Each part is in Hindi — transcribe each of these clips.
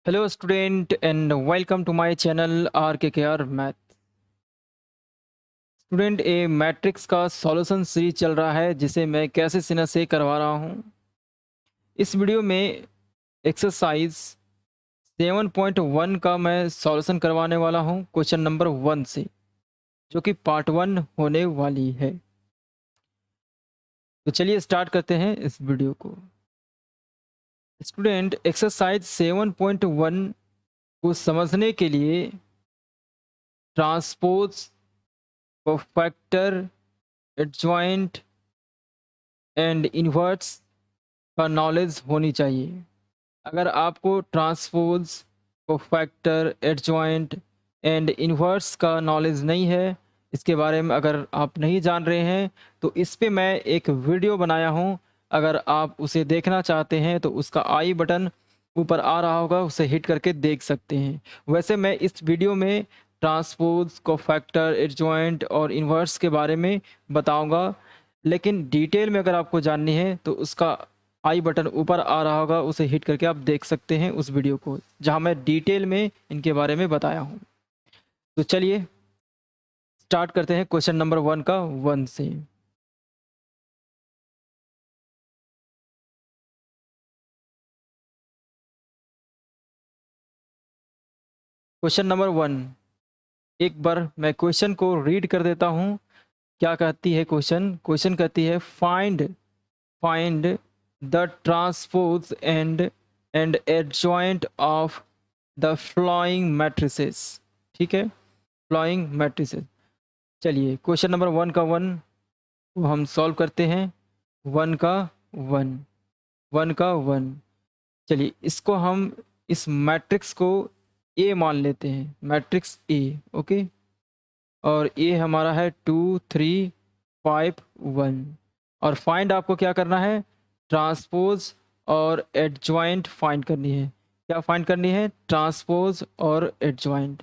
Hello student and welcome to my channel RKKR Math। Student A matrix का सॉल्यूशन सीरीज चल रहा है जिसे मैं कैसे सिन्हा से करवा रहा हूँ। इस वीडियो में एक्सरसाइज 7.1 का मैं सॉल्यूशन करवाने वाला हूँ क्वेश्चन नंबर 1 से, जो कि पार्ट 1 होने वाली है। तो चलिए स्टार्ट करते हैं इस वीडियो को। स्टूडेंट एक्सरसाइज 7.1 को समझने के लिए ट्रांसपोज, कोफैक्टर, एडजॉइंट एंड इन्वर्ट्स का नॉलेज होनी चाहिए। अगर आपको transpose, cofactor, adjoint and inverse का नॉलेज नहीं है, इसके बारे में अगर आप नहीं जान रहे हैं, तो इस पे मैं एक वीडियो बनाया हूँ। अगर आप उसे देखना चाहते हैं तो उसका आई बटन ऊपर आ रहा होगा, उसे हिट करके देख सकते हैं। वैसे मैं इस वीडियो में ट्रांसपोज, कोफैक्टर, एडजॉइंट और इन्वर्स के बारे में बताऊंगा, लेकिन डिटेल में अगर आपको जाननी है तो उसका आई बटन ऊपर आ रहा होगा, उसे हिट करके आप देख सकते हैं उस वीडियो को, जहां मैं डिटेल में इनके बारे में बताया हूं। तो चलिए स्टार्ट करते हैं क्वेश्चन नंबर 1 का 1 से। क्वेश्चन नंबर 1, एक बार मैं क्वेश्चन को रीड कर देता हूं। क्या कहती है क्वेश्चन? क्वेश्चन कहती है find find the transpose and adjoint of the flowing matrices. ठीक है, फ्लोइंग मैट्रिसेस। चलिए क्वेश्चन नंबर 1 का 1 को हम सॉल्व करते हैं। 1 का 1, 1 का 1। चलिए इसको हम, इस मैट्रिक्स को ए मान लेते हैं, मैट्रिक्स ए। ओके, और ए हमारा है 2 3 5 1। और फाइंड आपको क्या करना है? ट्रांसपोज और एडजॉइंट फाइंड करनी है। क्या फाइंड करनी है? ट्रांसपोज और एडजॉइंट।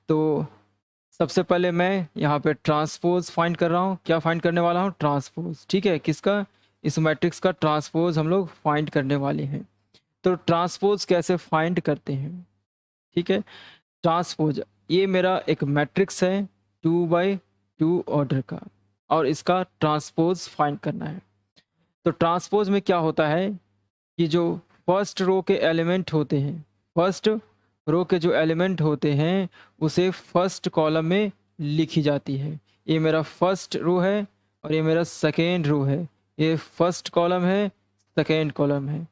तो सबसे पहले मैं यहाँ पे ट्रांसपोज फाइंड कर रहा हूँ। क्या फाइंड करने वाला हूँ? ट्रांसपोज। ठीक है, किसका? इस मैट्रिक्स का ट्रांसपोज हम लोग फाइंड करने वाले हैं। तो ट्रांसपोज कैसे फाइंड करते हैं? ठीक है, ट्रांसपोज, ये मेरा एक मैट्रिक्स है 2 बाई 2 ऑर्डर का, और इसका ट्रांसपोज फाइंड करना है। तो ट्रांसपोज में क्या होता है कि जो फर्स्ट रो के एलिमेंट होते हैं, फर्स्ट रो के जो एलिमेंट होते हैं उसे फर्स्ट कॉलम में लिखी जाती है। ये मेरा फर्स्ट रो है और ये मेरा सेकेंड रो है। ये फर्स्ट कॉलम है, सेकेंड कॉलम है।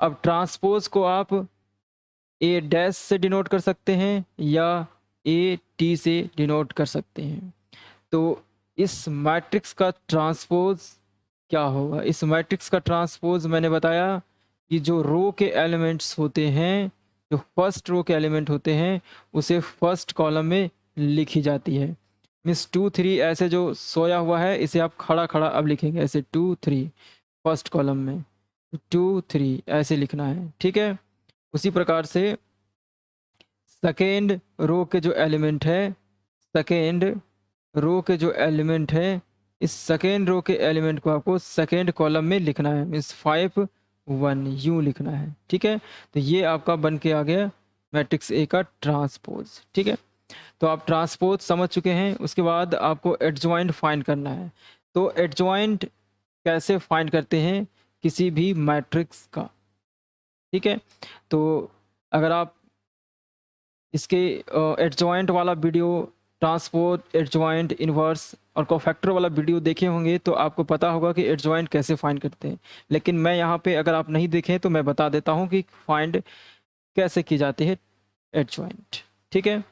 अब ट्रांसपोज को आप ए डैश से डिनोट कर सकते हैं या ए टी से डिनोट कर सकते हैं। तो इस मैट्रिक्स का ट्रांसपोज क्या होगा? इस मैट्रिक्स का ट्रांसपोज मैंने बताया कि जो रो के एलिमेंट्स होते हैं, जो फर्स्ट रो के एलिमेंट होते हैं, उसे फर्स्ट कॉलम में लिखी जाती है। मीन्स 2 3 ऐसे जो सोया हुआ है, इसे आप खड़ा खड़ा अब लिखेंगे ऐसे 2 3 फर्स्ट कॉलम में, 2 3 ऐसे लिखना है। ठीक है, उसी प्रकार से सेकेंड रो के जो एलिमेंट है, सेकेंड रो के जो एलिमेंट है, इस सेकेंड रो के एलिमेंट को आपको सेकेंड कॉलम में लिखना है। मीन्स 5 1 यूँ लिखना है। ठीक है, तो ये आपका बन के आ गया मैट्रिक्स ए का ट्रांसपोज। ठीक है, तो आप ट्रांसपोज समझ चुके हैं। उसके बाद आपको एडजॉइंट फाइंड करना है। तो एडजॉइंट कैसे फाइंड करते हैं किसी भी मैट्रिक्स का? ठीक है, तो अगर आप इसके एडजॉइंट वाला वीडियो, ट्रांसपोज, एडजॉइंट, इन्वर्स और कोफैक्टर वाला वीडियो देखे होंगे तो आपको पता होगा कि एडजॉइंट कैसे फाइंड करते हैं। लेकिन मैं यहाँ पे, अगर आप नहीं देखें तो मैं बता देता हूँ कि फाइंड कैसे की जाती है एडजॉइंट। ठीक है,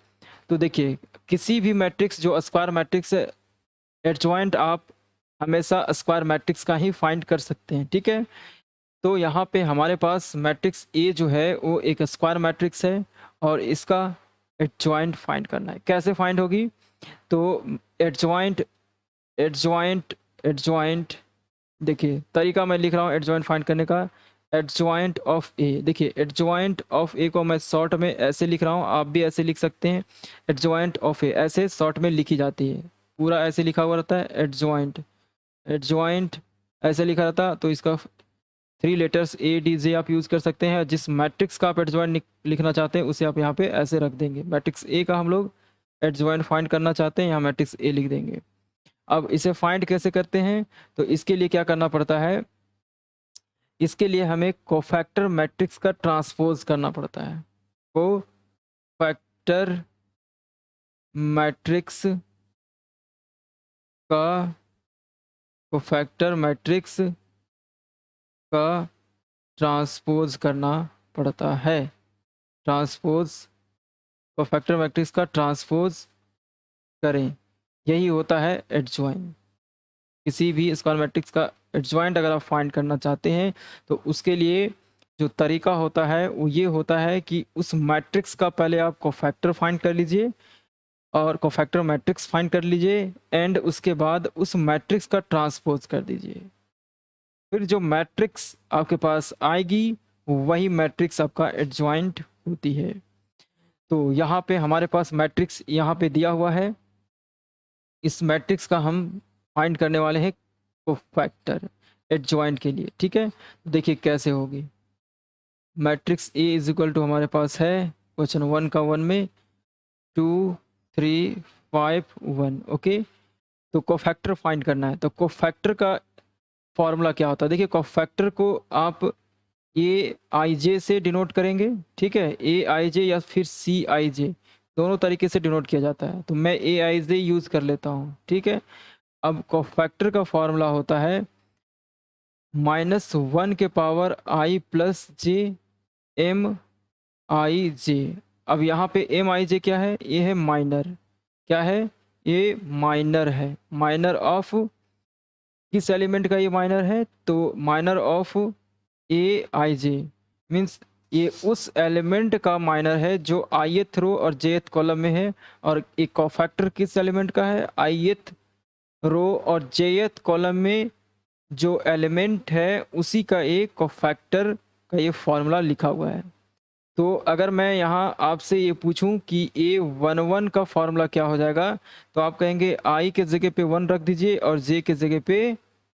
तो देखिए किसी भी मैट्रिक्स जो स्क्वायर मैट्रिक्स है, एडजॉइंट आप हमेशा स्क्वायर मैट्रिक्स का ही फाइंड कर सकते हैं। ठीक है, तो यहाँ पे हमारे पास मैट्रिक्स ए जो है वो एक स्क्वायर मैट्रिक्स है और इसका एडजॉइंट फाइंड करना है। कैसे फाइंड होगी? तो एडजॉइंट एडजॉइंट एडजॉइंट, देखिए तरीका मैं लिख रहा हूँ एडजॉइंट फाइंड करने का। एडजॉइंट ऑफ ए, देखिए एडजॉइंट ऑफ ए को मैं शॉर्ट में ऐसे लिख रहा हूँ, आप भी ऐसे लिख सकते हैं। एडजॉइंट ऑफ ए ऐसे शॉर्ट में लिखी जाती है, पूरा ऐसे लिखा हुआ रहता है एडजॉइंट। एडजॉइंट ऐसे लिखा रहता, तो इसका 3 लेटर्स ए डी जे आप यूज़ कर सकते हैं। जिस मैट्रिक्स का आप एडजॉइंट लिखना चाहते हैं उसे आप यहाँ पे ऐसे रख देंगे। मैट्रिक्स ए का हम लोग एडजॉइंट फाइंड करना चाहते हैं, यहाँ मैट्रिक्स ए लिख देंगे। अब इसे फाइंड कैसे करते हैं, तो इसके लिए क्या करना पड़ता है, इसके लिए हमें कोफैक्टर मैट्रिक्स का ट्रांसपोज करना पड़ता है। कोफैक्टर मैट्रिक्स का कोफैक्टर मैट्रिक्स का ट्रांसपोज करना पड़ता है। ट्रांसपोज, कोफैक्टर मैट्रिक्स का ट्रांसपोज करें, यही होता है एडजॉइंट। किसी भी स्क्वायर मैट्रिक्स का एडजॉइंट अगर आप फाइंड करना चाहते हैं तो उसके लिए जो तरीका होता है वो ये होता है कि उस मैट्रिक्स का पहले आप कोफैक्टर फाइंड कर लीजिए और कोफैक्टर मैट्रिक्स फाइंड कर लीजिए एंड उसके बाद उस मैट्रिक्स का ट्रांसपोज कर दीजिए। फिर जो मैट्रिक्स आपके पास आएगी वही मैट्रिक्स आपका एडजॉइंट होती है। तो यहाँ पे हमारे पास मैट्रिक्स यहाँ पे दिया हुआ है, इस मैट्रिक्स का हम फाइंड करने वाले हैं कोफैक्टर एडजॉइंट के लिए। ठीक है, देखिए कैसे होगी। Matrix A is equal to हमारे पास है क्वेश्चन 1 का 1 में 2 3 5 1। ओके, तो कोफैक्टर फाइंड करना है। तो कोफैक्टर का फॉर्मूला क्या होता है, देखिए कोफैक्टर को आप ए आई जे से डिनोट करेंगे। ठीक है, ए आई जे या फिर सी आई जे, दोनों तरीके से डिनोट किया जाता है। तो मैं ए आई जे यूज़ कर लेता हूँ। ठीक है, अब कोफैक्टर का फॉर्मूला होता है -1 के पावर आई प्लस जे एम आई जे। अब यहाँ पे एम आई जे क्या है, ये है माइनर। क्या है, ये माइनर है। माइनर ऑफ किस एलिमेंट का ये माइनर है, तो minor of A I J means ये उस एलिमेंट का माइनर है जो ith रो और jth कॉलम में है। और एक कोफैक्टर किस एलिमेंट का है, ith रो और jth कॉलम में जो एलिमेंट है उसी का एक कोफैक्टर का ये फॉर्मूला लिखा हुआ है। तो अगर मैं यहाँ आपसे ये पूछूं कि A11 का फॉर्मूला क्या हो जाएगा, तो आप कहेंगे i के जगह पे 1 रख दीजिए और j के जगह पे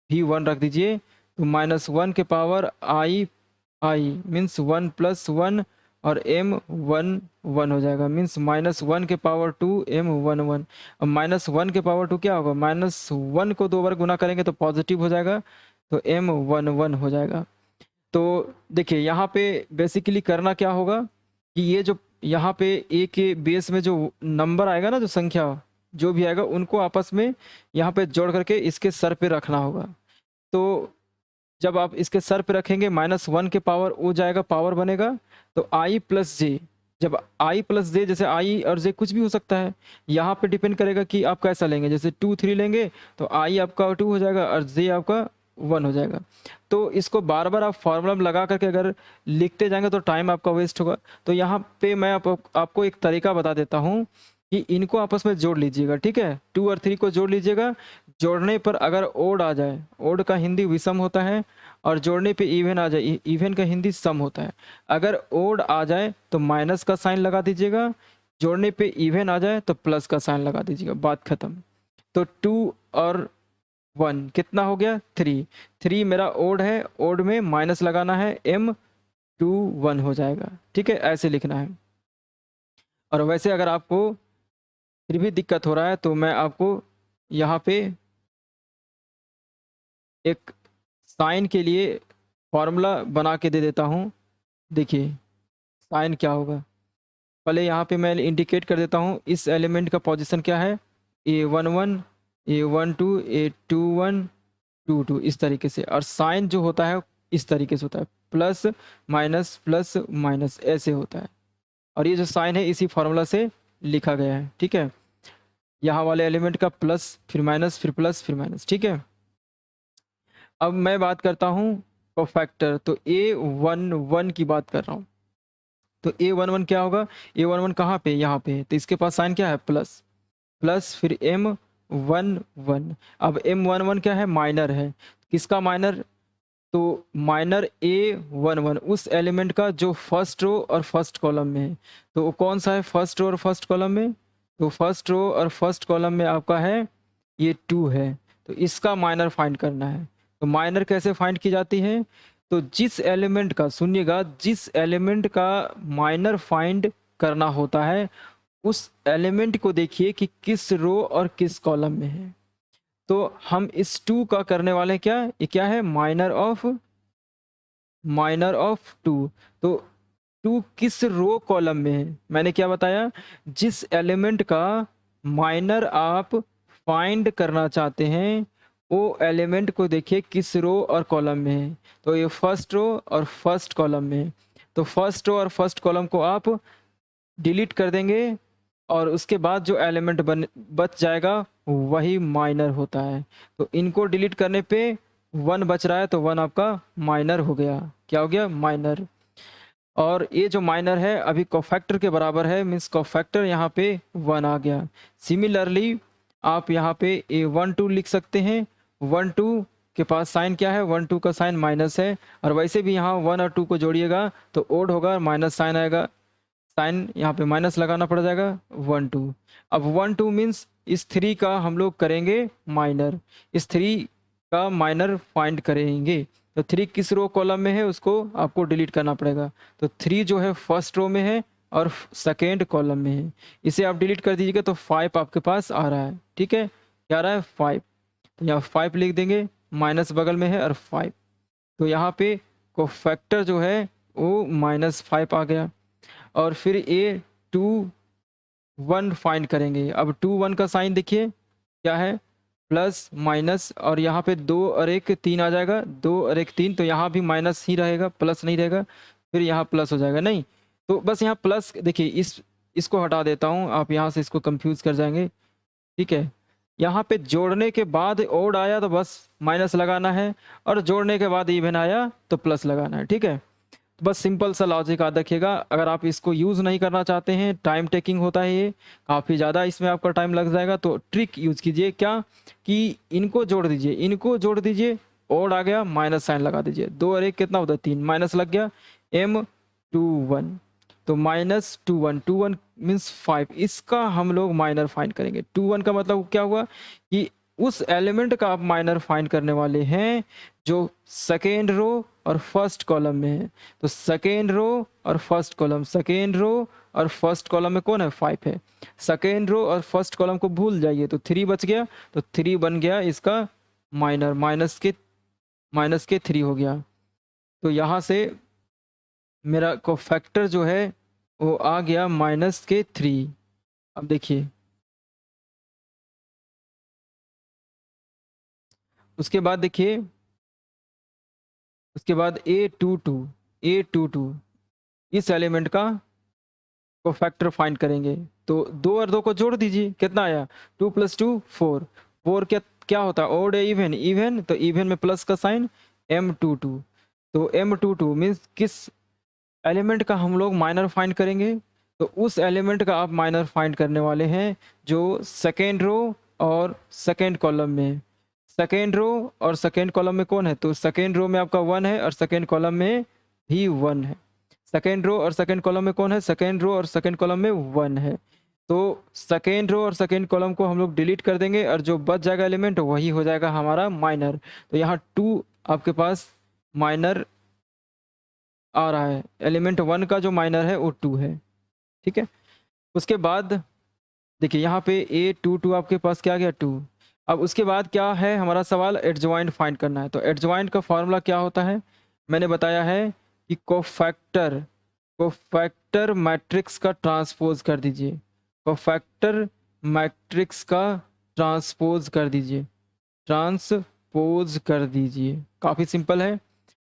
भी 1 रख दीजिए। तो -1 के पावर i मीन्स 1 + 1 और m 1 1 हो जाएगा, मीन्स -1 के पावर 2 m 1 1। अब -1 के पावर 2 क्या होगा, -1 को 2 बार गुना करेंगे तो पॉजिटिव हो जाएगा, तो m 1 1 हो जाएगा। तो देखिए यहाँ पे बेसिकली करना क्या होगा कि ये जो यहाँ पे ए के बेस में जो नंबर आएगा ना, जो संख्या जो भी आएगा उनको आपस में यहाँ पे जोड़ करके इसके सर पे रखना होगा। तो जब आप इसके सर पे रखेंगे -1 के पावर ओ जाएगा, पावर बनेगा, तो i प्लस जे। जब i प्लस जे, जैसे i और जे कुछ भी हो सकता है, यहाँ पे डिपेंड करेगा कि आप कैसा लेंगे। जैसे 2 3 लेंगे तो i आपका 2 हो जाएगा और जे आपका 1 हो जाएगा। तो इसको बार बार आप फॉर्मूला में लगा करके अगर लिखते जाएंगे तो टाइम आपका वेस्ट होगा। तो यहाँ पे मैं आपको एक तरीका बता देता हूँ कि इनको आपस में जोड़ लीजिएगा। ठीक है, 2 और 3 को जोड़ लीजिएगा। जोड़ने पर अगर ओड आ जाए, ओड का हिंदी विषम होता है, और जोड़ने पे इवन आ जाए, इवन का हिंदी सम होता है। अगर ओड आ जाए तो माइनस का साइन लगा दीजिएगा, जोड़ने पे इवन आ जाए तो प्लस का साइन लगा दीजिएगा, बात खत्म। तो 2 और 1 कितना हो गया, 3। 3 मेरा ओड है, ओड में माइनस लगाना है, m 2 1 हो जाएगा। ठीक है, ऐसे लिखना है। और वैसे अगर आपको फिर भी दिक्कत हो रहा है तो मैं आपको यहाँ पे एक साइन के लिए फॉर्मूला बना के दे देता हूँ। देखिए साइन क्या होगा, पहले यहाँ पे मैं इंडिकेट कर देता हूँ इस एलिमेंट का पोजीशन क्या है, A11 A12 A21 2 2 इस तरीके से। और साइन जो होता है इस तरीके से होता है, प्लस माइनस ऐसे होता है। और ये जो साइन है इसी फॉर्मूला से लिखा गया है। ठीक है, यहाँ वाले एलिमेंट का प्लस फिर माइनस फिर प्लस फिर माइनस। ठीक है, अब मैं बात करता हूँ कोफैक्टर। तो A11 की बात कर रहा हूँ। तो A11 क्या होगा, A11 कहाँ पे, यहाँ पे है, तो इसके पास साइन क्या है, प्लस प्लस फिर M11। अब M11 क्या है, माइनर है। किसका माइनर, तो माइनर A11 उस एलिमेंट का जो फर्स्ट रो और फर्स्ट कॉलम में है। तो वो कौन सा है, फर्स्ट रो और फर्स्ट कॉलम में, तो फर्स्ट रो और फर्स्ट कॉलम में आपका है ये 2 है। तो इसका माइनर फाइंड करना है। तो माइनर कैसे फाइंड की जाती है, तो जिस एलिमेंट का, सुनिएगा, जिस एलिमेंट का माइनर फाइंड करना होता है उस एलिमेंट को देखिए कि किस रो और किस कॉलम में है। तो हम इस 2 का करने वाले हैं क्या, ये क्या है, माइनर ऑफ 2। तो 2 किस रो कॉलम में है, मैंने क्या बताया, जिस एलिमेंट का माइनर आप फाइंड करना चाहते हैं वो एलिमेंट को देखिए किस रो और कॉलम में है। तो ये फर्स्ट रो और फर्स्ट कॉलम में है। तो फर्स्ट रो और फर्स्ट कॉलम को आप डिलीट कर देंगे और उसके बाद जो एलिमेंट बच जाएगा वही माइनर होता है। तो इनको डिलीट करने पे 1 बच रहा है, तो 1 आपका माइनर हो गया। क्या हो गया, माइनर। और ये जो माइनर है अभी कोफैक्टर के बराबर है, मीन्स कोफैक्टर यहाँ पे 1 आ गया। सिमिलरली आप यहाँ पे A12 लिख सकते हैं। 1 2 के पास साइन क्या है, 1 2 का साइन माइनस है, और वैसे भी यहाँ 1 और 2 को जोड़िएगा तो ओड होगा, माइनस साइन आएगा, साइन यहाँ पे माइनस लगाना पड़ जाएगा 1 2। अब 1 2 मीन्स इस 3 का हम लोग करेंगे माइनर, इस 3 का माइनर फाइंड करेंगे। तो 3 किस रो कॉलम में है उसको आपको डिलीट करना पड़ेगा। तो 3 जो है फर्स्ट रो में है और सेकेंड कॉलम में है, इसे आप डिलीट कर दीजिएगा तो 5 आपके पास आ रहा है। ठीक है, क्या आ रहा है, 5। तो यहाँ 5 लिख देंगे, माइनस बगल में है और 5। तो यहाँ पे कोफैक्टर जो है वो -5 आ गया। और फिर A21 फाइंड करेंगे। अब 2 1 का साइन देखिए क्या है, प्लस माइनस, और यहाँ पे 2 और 1 3 आ जाएगा, 2 और 1 3, तो यहाँ भी माइनस ही रहेगा, प्लस नहीं रहेगा, फिर यहाँ प्लस हो जाएगा, नहीं। तो बस यहाँ प्लस देखिए, इसको हटा देता हूँ, आप यहाँ से इसको कंफ्यूज कर जाएंगे। ठीक है, यहाँ पे जोड़ने के बाद ओड आया तो बस माइनस लगाना है, और जोड़ने के बाद इवन आया तो प्लस लगाना है। ठीक है, बस सिंपल सा लॉजिक याद रखिएगा। अगर आप इसको यूज़ नहीं करना चाहते हैं, टाइम टेकिंग होता है, ये काफ़ी ज़्यादा इसमें आपका टाइम लग जाएगा, तो ट्रिक यूज़ कीजिए, क्या कि इनको जोड़ दीजिए, इनको जोड़ दीजिए, ओड आ गया माइनस साइन लगा दीजिए, 2 और 1 कितना होता है 3, माइनस लग गया, M21। तो -21 मीन्स 5, इसका हम लोग माइनर फाइंड करेंगे। 21 का मतलब क्या हुआ कि उस एलिमेंट का आप माइनर फाइंड करने वाले हैं जो सेकेंड रो और फर्स्ट कॉलम में है। तो सेकेंड रो और फर्स्ट कॉलम, सेकेंड रो और फर्स्ट कॉलम में कौन है, 5 है। सेकेंड रो और फर्स्ट कॉलम को भूल जाइए, तो 3 बच गया, तो 3 बन गया इसका माइनर, माइनस के 3 हो गया। तो यहाँ से मेरा कोफैक्टर जो है वो आ गया -3। अब देखिए उसके बाद, देखिए उसके बाद A22 इस एलिमेंट का कोफैक्टर फाइंड करेंगे। तो 2 और 2 को जोड़ दीजिए, कितना आया, 2 + 2 4। 4 क्या क्या होता है, ओड है इवन, इवन, तो इवन में प्लस का साइन, M22। तो M22 मीन्स किस एलिमेंट का हम लोग माइनर फाइंड करेंगे, तो उस एलिमेंट का आप माइनर फाइंड करने वाले हैं जो सेकेंड रो और सेकेंड कॉलम में है। सेकेंड रो और सेकेंड कॉलम में कौन है, तो सेकेंड रो में आपका 1 है और सेकेंड कॉलम में भी 1 है। सेकेंड रो और सेकेंड कॉलम में कौन है, सेकेंड रो और सेकेंड कॉलम में 1 है। तो सेकेंड रो और सेकेंड कॉलम को हम लोग डिलीट कर देंगे और जो बच जाएगा एलिमेंट वही हो जाएगा हमारा माइनर। तो यहाँ 2 आपके पास माइनर आ रहा है, एलिमेंट 1 का जो माइनर है वो 2 है। ठीक है, उसके बाद देखिए यहाँ पे A22 आपके पास क्या आ गया, 2। अब उसके बाद क्या है हमारा सवाल, एडजॉइंट फाइंड करना है। तो एडजॉइंट का फॉर्मूला क्या होता है, मैंने बताया है कि कोफैक्टर मैट्रिक्स का ट्रांसपोज कर दीजिए, कोफैक्टर मैट्रिक्स का ट्रांसपोज कर दीजिए, ट्रांसपोज कर दीजिए, काफ़ी सिंपल है।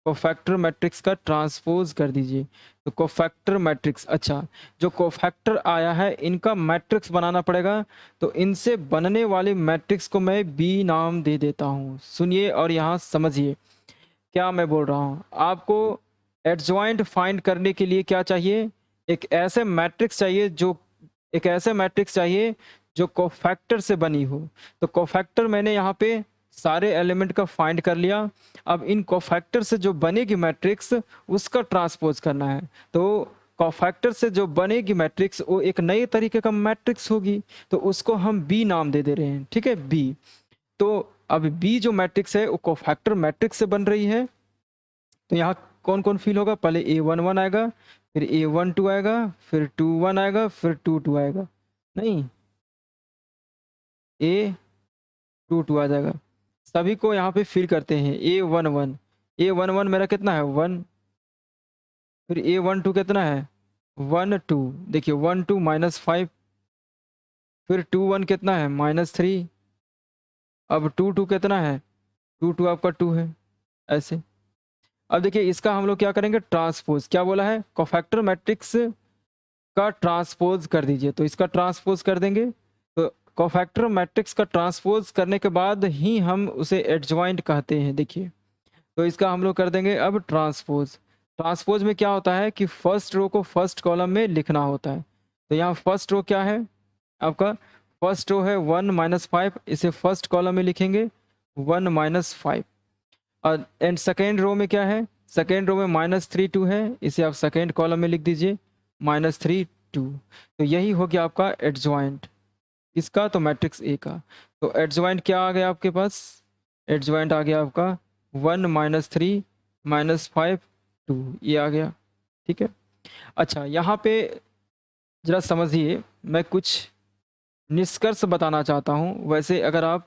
कोफैक्टर मैट्रिक्स का ट्रांसपोज कर दीजिए। तो कोफैक्टर मैट्रिक्स, अच्छा जो कोफैक्टर आया है इनका मैट्रिक्स बनाना पड़ेगा, तो इनसे बनने वाले मैट्रिक्स को मैं बी नाम दे देता हूँ। सुनिए और यहाँ समझिए क्या मैं बोल रहा हूँ। आपको एडजॉइंट फाइंड करने के लिए क्या चाहिए, एक ऐसे मैट्रिक्स चाहिए जो, एक ऐसे मैट्रिक्स चाहिए जो कोफैक्टर से बनी हो। तो कोफैक्टर मैंने यहाँ पे सारे एलिमेंट का फाइंड कर लिया। अब इन कोफैक्टर से जो बनेगी मैट्रिक्स उसका ट्रांसपोज करना है। तो कोफैक्टर से जो बनेगी मैट्रिक्स वो एक नए तरीके का मैट्रिक्स होगी, तो उसको हम बी नाम दे दे रहे हैं। ठीक है, बी। तो अब बी जो मैट्रिक्स है वो कोफैक्टर मैट्रिक्स से बन रही है, तो यहाँ कौन कौन फिल होगा, पहले A11 आएगा, फिर A12 आएगा, फिर 21 आएगा, फिर 22 आएगा, नहीं A22 आ जाएगा। सभी को यहाँ पे फिल करते हैं। A11 मेरा कितना है 1, फिर A12 कितना है 1 2, देखिए 1 2 -5, फिर 21 कितना है -3, अब 22 कितना है 22 आपका 2 है, ऐसे। अब देखिए इसका हम लोग क्या करेंगे, ट्रांसपोज, क्या बोला है, कोफैक्टर मैट्रिक्स का ट्रांसपोज कर दीजिए, तो इसका ट्रांसपोज कर देंगे। तो कोफैक्टर मैट्रिक्स का ट्रांसपोज करने के बाद ही हम उसे एडजॉइंट कहते हैं। देखिए तो इसका हम लोग कर देंगे अब ट्रांसपोज। ट्रांसपोज में क्या होता है कि फर्स्ट रो को फर्स्ट कॉलम में लिखना होता है। तो यहाँ फर्स्ट रो क्या है आपका, फर्स्ट रो है 1 - 5, इसे फर्स्ट कॉलम में लिखेंगे 1 - 5। और एंड सेकेंड रो में क्या है, सेकेंड रो में -3 2 है, इसे आप सेकेंड कॉलम में लिख दीजिए -3 2। तो यही हो गया आपका एडजॉइंट इसका, तो मैट्रिक्स ए का। तो एडजॉइंट क्या आ गया आपके पास, एडजॉइंट आ गया आपका 1 -3 -5 2, ये आ गया। ठीक है, अच्छा यहाँ पे जरा समझिए, मैं कुछ निष्कर्ष बताना चाहता हूँ। वैसे अगर आप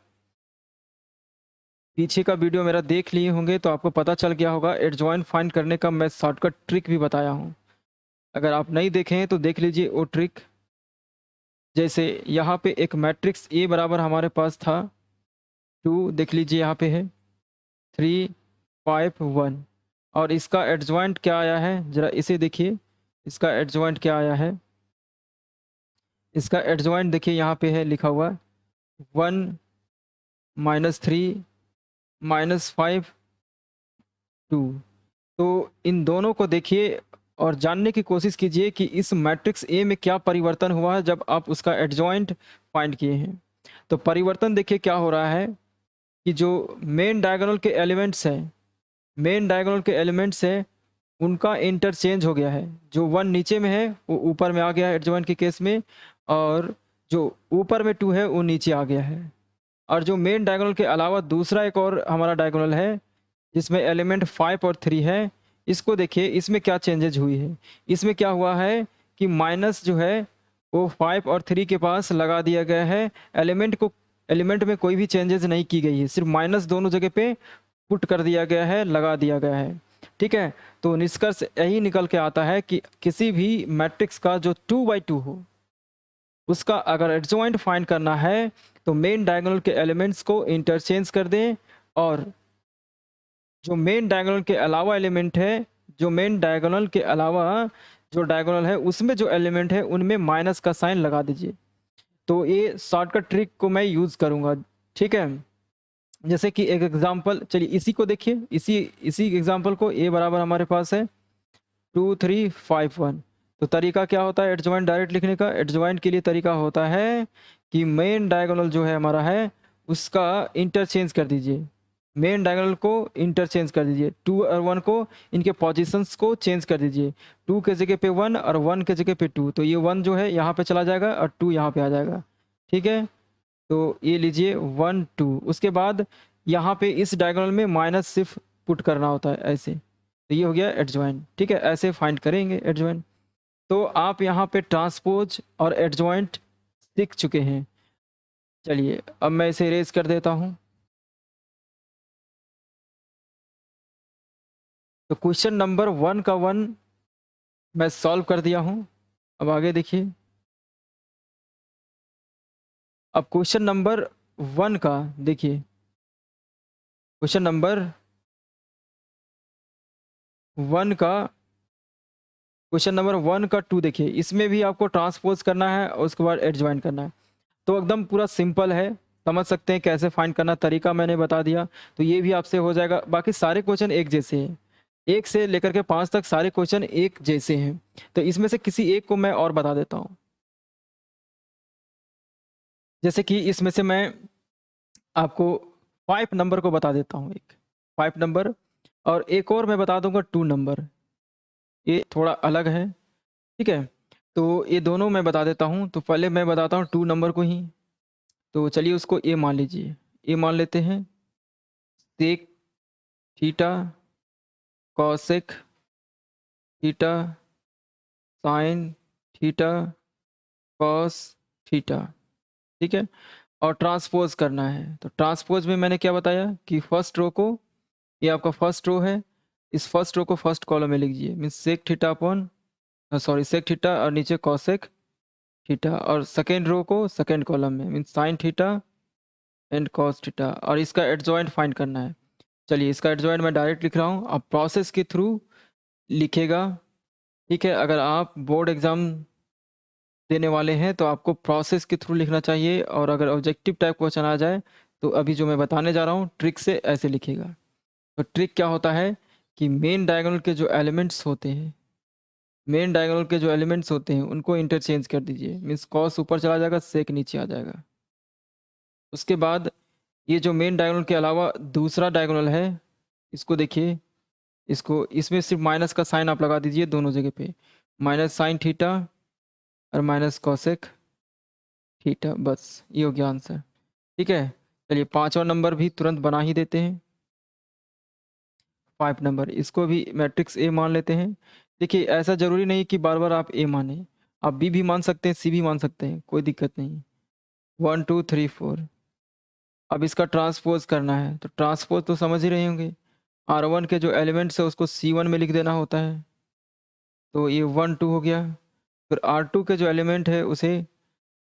पीछे का वीडियो मेरा देख लिए होंगे तो आपको पता चल गया होगा, एडजॉइंट फाइंड करने का मैं शॉर्टकट ट्रिक भी बताया हूँ। अगर आप नहीं देखे हैं तो देख लीजिए वो ट्रिक। जैसे यहाँ पे एक मैट्रिक्स ए बराबर हमारे पास था 2, देख लीजिए यहाँ पे है 3 5 1, और इसका एडजॉइंट क्या आया है, जरा इसे देखिए, इसका एडजॉइंट क्या आया है, इसका एडजॉइंट देखिए यहाँ पे है लिखा हुआ 1 -3 -5 2। तो इन दोनों को देखिए और जानने की कोशिश कीजिए कि इस मैट्रिक्स ए में क्या परिवर्तन हुआ है जब आप उसका एडजॉइंट फाइंड किए हैं। तो परिवर्तन देखिए क्या हो रहा है कि जो मेन डायगोनल के एलिमेंट्स हैं, मेन डायगोनल के एलिमेंट्स हैं, उनका इंटरचेंज हो गया है। जो 1 नीचे में है वो ऊपर में आ गया है एडजॉइंट के केस में, और जो ऊपर में 2 है वो नीचे आ गया है। और जो मेन डायगोनल के अलावा दूसरा एक और हमारा डायगोनल है जिसमें एलिमेंट 5 और 3 है, इसको देखिए, इसमें क्या चेंजेज हुई है। इसमें क्या हुआ है कि माइनस जो है वो 5 और 3 के पास लगा दिया गया है, एलिमेंट में कोई भी चेंजेस नहीं की गई है, सिर्फ माइनस दोनों जगह पे पुट कर दिया गया है, लगा दिया गया है। ठीक है, तो निष्कर्ष यही निकल के आता है कि किसी भी मैट्रिक्स का जो 2/2 हो, उसका अगर एडजॉइंट फाइंड करना है तो मेन डायगोनल के एलिमेंट्स को इंटरचेंज कर दें, और जो मेन डायगोनल के अलावा एलिमेंट है, जो मेन डायगोनल के अलावा जो डायगोनल है उसमें जो एलिमेंट है उनमें माइनस का साइन लगा दीजिए। तो ये शॉर्टकट ट्रिक को मैं यूज़ करूँगा। ठीक है, जैसे कि एक एग्जांपल, चलिए इसी को देखिए, इसी इसी एग्जांपल को, ए बराबर हमारे पास है 2 3 5 1। तो तरीका क्या होता है एडजॉइंट डायरेक्ट लिखने का, एडजॉइंट के लिए तरीका होता है कि मेन डायगोनल जो है हमारा है उसका इंटरचेंज कर दीजिए, मेन डायगोनल को इंटरचेंज कर दीजिए, 2 और 1 को, इनके पोजीशंस को चेंज कर दीजिए, 2 के जगह पे 1 और 1 के जगह पे 2, तो ये 1 जो है यहाँ पे चला जाएगा और 2 यहाँ पे आ जाएगा। ठीक है, तो ये लीजिए 1 2, उसके बाद यहाँ पे इस डायगोनल में माइनस सिर्फ पुट करना होता है ऐसे, तो ये हो गया एडजॉइंट। ठीक है, ऐसे फाइंड करेंगे एडजॉइंट। तो आप यहाँ पे ट्रांसपोज और एडजॉइंट सीख चुके हैं। चलिए अब मैं इसे इरेज कर देता हूँ। तो क्वेश्चन नंबर 1 का 1 मैं सॉल्व कर दिया हूँ। अब आगे देखिए, अब क्वेश्चन नंबर 1 का देखिए, क्वेश्चन नंबर 1 का, क्वेश्चन नंबर 1 का 2 देखिए, इसमें भी आपको ट्रांसपोज करना है और उसके बाद एडजॉइन करना है। तो एकदम पूरा सिंपल है, समझ सकते हैं कैसे फाइंड करना, तरीका मैंने बता दिया, तो ये भी आपसे हो जाएगा। बाकी सारे क्वेश्चन एक जैसे हैं, 1 से लेकर के 5 तक सारे क्वेश्चन एक जैसे हैं। तो इसमें से किसी एक को मैं और बता देता हूँ। जैसे कि इसमें से मैं आपको 5 नंबर को बता देता हूँ, एक 5 नंबर, और एक और मैं बता दूंगा 2 नंबर, ये थोड़ा अलग है। ठीक है, तो ये दोनों मैं बता देता हूँ। तो पहले मैं बताता हूँ 2 नंबर को ही, तो चलिए उसको ए मान लीजिए, ए मान लेते हैं, sec theta cosec theta sine theta cos theta, ठीक है। और ट्रांसपोज करना है, तो ट्रांसपोज में मैंने क्या बताया कि फर्स्ट रो को, ये आपका फर्स्ट रो है, इस फर्स्ट रो को फर्स्ट कॉलम में लिख दीजिए, means sec theta upon sorry sec theta और नीचे कॉसेक थीटा, और सेकेंड रो को सेकेंड कॉलम में means sine theta and cos theta, और इसका एडजॉइंट फाइंड करना है। चलिए इसका एडजॉइंट मैं डायरेक्ट लिख रहा हूँ, आप प्रोसेस के थ्रू लिखेगा, ठीक है। अगर आप बोर्ड एग्जाम देने वाले हैं तो आपको प्रोसेस के थ्रू लिखना चाहिए, और अगर ऑब्जेक्टिव टाइप क्वेश्चन आ जाए तो अभी जो मैं बताने जा रहा हूँ ट्रिक से ऐसे लिखेगा। तो ट्रिक क्या होता है कि मेन डायगोनल के जो एलिमेंट्स होते हैं, मेन डायगोनल के जो एलिमेंट्स होते हैं उनको इंटरचेंज कर दीजिए, मीन्स कॉस ऊपर चला जाएगा सेक नीचे आ जाएगा। उसके बाद ये जो मेन डायगोनल के अलावा दूसरा डायगोनल है, इसको देखिए, इसको इसमें सिर्फ माइनस का साइन आप लगा दीजिए दोनों जगह पे, माइनस साइन थीटा और माइनस कॉसेक थीटा, बस ये हो गया आंसर, ठीक है। चलिए पांचवा नंबर भी तुरंत बना ही देते हैं, 5 नंबर, इसको भी मैट्रिक्स ए मान लेते हैं। देखिए ऐसा ज़रूरी नहीं कि बार बार आप ए माने, आप बी भी मान सकते हैं, सी भी मान सकते हैं, कोई दिक्कत नहीं। 1 2 3 4, अब इसका ट्रांसपोज करना है, तो ट्रांसपोज तो समझ ही रहे होंगे, R1 के जो एलिमेंट्स है उसको C1 में लिख देना होता है, तो ये 1 2 हो गया। फिर R2 के जो एलिमेंट है उसे,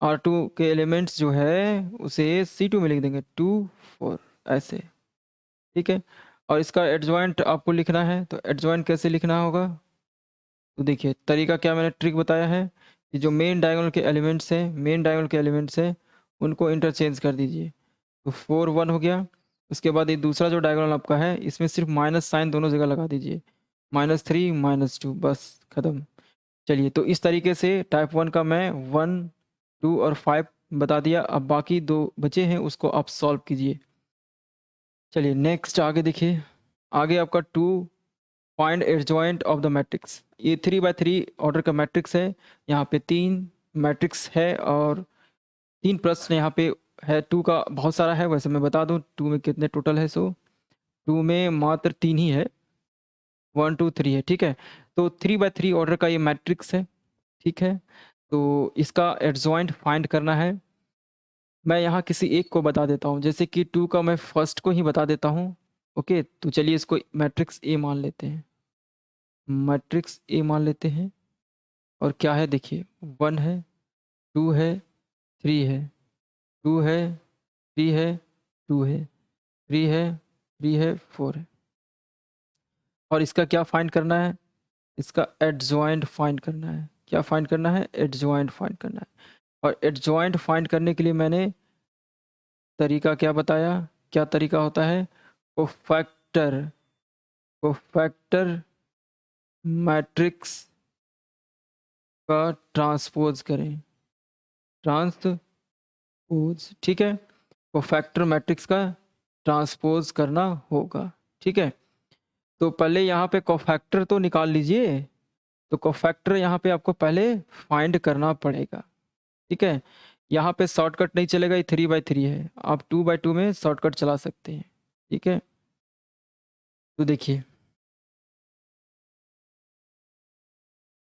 R2 के एलिमेंट्स जो है उसे C2 में लिख देंगे 2 4 ऐसे, ठीक है। और इसका एडजॉइंट आपको लिखना है, तो एडजॉइंट कैसे लिखना होगा, तो देखिए तरीका क्या मैंने ट्रिक बताया है कि जो मेन डायगोनल के एलिमेंट्स हैं, मेन डायगोनल के एलिमेंट्स हैं उनको इंटरचेंज कर दीजिए, तो 4 1 हो गया। उसके बाद ये दूसरा जो डायगोनल आपका है इसमें सिर्फ माइनस साइन दोनों जगह लगा दीजिए, -3 -2, बस खत्म। चलिए तो इस तरीके से टाइप 1 का मैं 1 2 और 5 बता दिया, अब बाकी दो बचे हैं उसको आप सॉल्व कीजिए। चलिए नेक्स्ट आगे देखिए, आगे आपका 2 find adjoint of the matrix, ये 3 by 3 ऑर्डर का मैट्रिक्स है, यहाँ पे 3 मैट्रिक्स है और 3 प्रश्न यहाँ पे है। 2 का बहुत सारा है, वैसे मैं बता दूँ 2 में कितने टोटल है, सो 2 में मात्र 3 ही है, 1 2 3 है, ठीक है। तो 3 by 3 ऑर्डर का ये मैट्रिक्स है, ठीक है। तो इसका एडजॉइंट फाइंड करना है, मैं यहाँ किसी एक को बता देता हूँ, जैसे कि 2 का मैं फर्स्ट को ही बता देता हूँ, ओके। तो चलिए इसको मैट्रिक्स ए मान लेते हैं, मैट्रिक्स ए मान लेते हैं, और क्या है देखिए 1 है 2 है 3 है, 2 है 3 है 2 है 3 है 3 है 4 है, और इसका क्या फाइंड करना है, इसका एडजॉइंट फाइंड करना है। क्या फाइंड करना है, एडजॉइंट फाइंड करना है। और एडजॉइंट फाइंड करने के लिए मैंने तरीका क्या बताया, क्या तरीका होता है, कोफैक्टर, कोफैक्टर मैट्रिक्स का ट्रांसपोज करें, ट्रांसपोज, ठीक है। कोफैक्टर मैट्रिक्स का ट्रांसपोज करना होगा, ठीक है। तो पहले यहाँ पे कोफैक्टर तो निकाल लीजिए, तो कोफैक्टर यहाँ पे आपको पहले फाइंड करना पड़ेगा, ठीक है। यहाँ पे शॉर्टकट नहीं चलेगा, ये 3 by 3 है, आप 2 by 2 में शॉर्टकट चला सकते हैं, ठीक है। तो देखिए,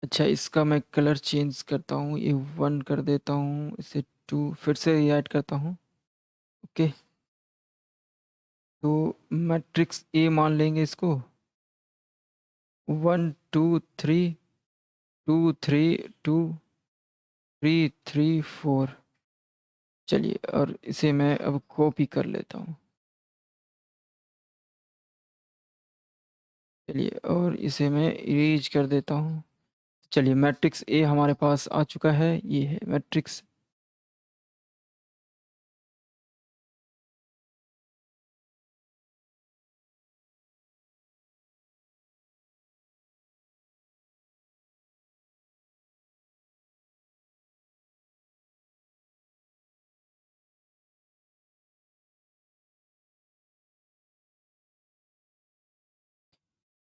अच्छा इसका मैं कलर चेंज करता हूँ, ये 1 कर देता हूँ, इसे 2 फिर से ऐड करता हूँ, ओके। तो मैट्रिक्स ए मान लेंगे इसको, 1 2 3 2 3 2 3 3 4, चलिए और इसे मैं अब कॉपी कर लेता हूँ, चलिए और इसे मैं इरेज कर देता हूँ। चलिए मैट्रिक्स ए हमारे पास आ चुका है, ये है मैट्रिक्स।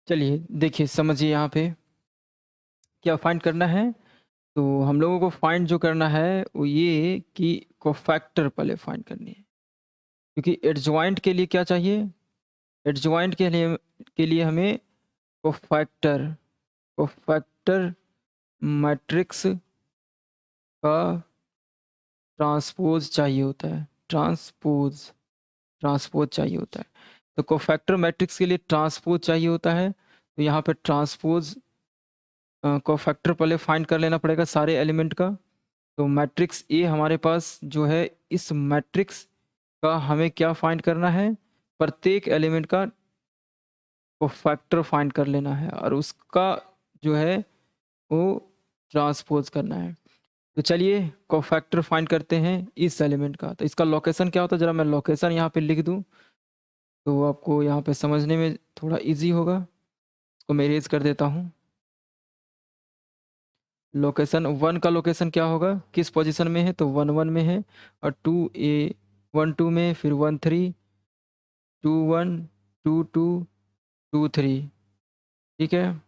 चलिए देखिए समझिए यहाँ पे क्या फाइंड करना है, तो हम लोगों को फाइंड जो करना है वो ये कि कोफैक्टर पहले फाइंड करनी है, क्योंकि एडजॉइंट के लिए क्या चाहिए, एडजॉइंट के लिए हमें कोफैक्टर कोफैक्टर मैट्रिक्स का ट्रांसपोज चाहिए होता है, ट्रांसपोज चाहिए होता है। तो कोफैक्टर मैट्रिक्स के लिए ट्रांसपोज चाहिए होता है, तो यहाँ पे ट्रांसपोज कोफैक्टर पहले फाइंड कर लेना पड़ेगा सारे एलिमेंट का। तो मैट्रिक्स ए हमारे पास जो है, इस मैट्रिक्स का हमें क्या फाइंड करना है, प्रत्येक एलिमेंट का कोफैक्टर फाइंड कर लेना है और उसका जो है वो ट्रांसपोज करना है। तो चलिए कोफैक्टर फाइंड करते हैं इस एलिमेंट का। तो इसका लोकेशन क्या होता है, ज़रा मैं लोकेशन यहाँ पे लिख दूँ तो आपको यहाँ पे समझने में थोड़ा इजी होगा। इसको मैं इरेज कर देता हूँ। लोकेशन 1 का लोकेशन क्या होगा, किस पोजीशन में है, तो 1 1 में है, और 2 ए 1 2 में, फिर 1 3 2 1 2 2 2 3, ठीक है,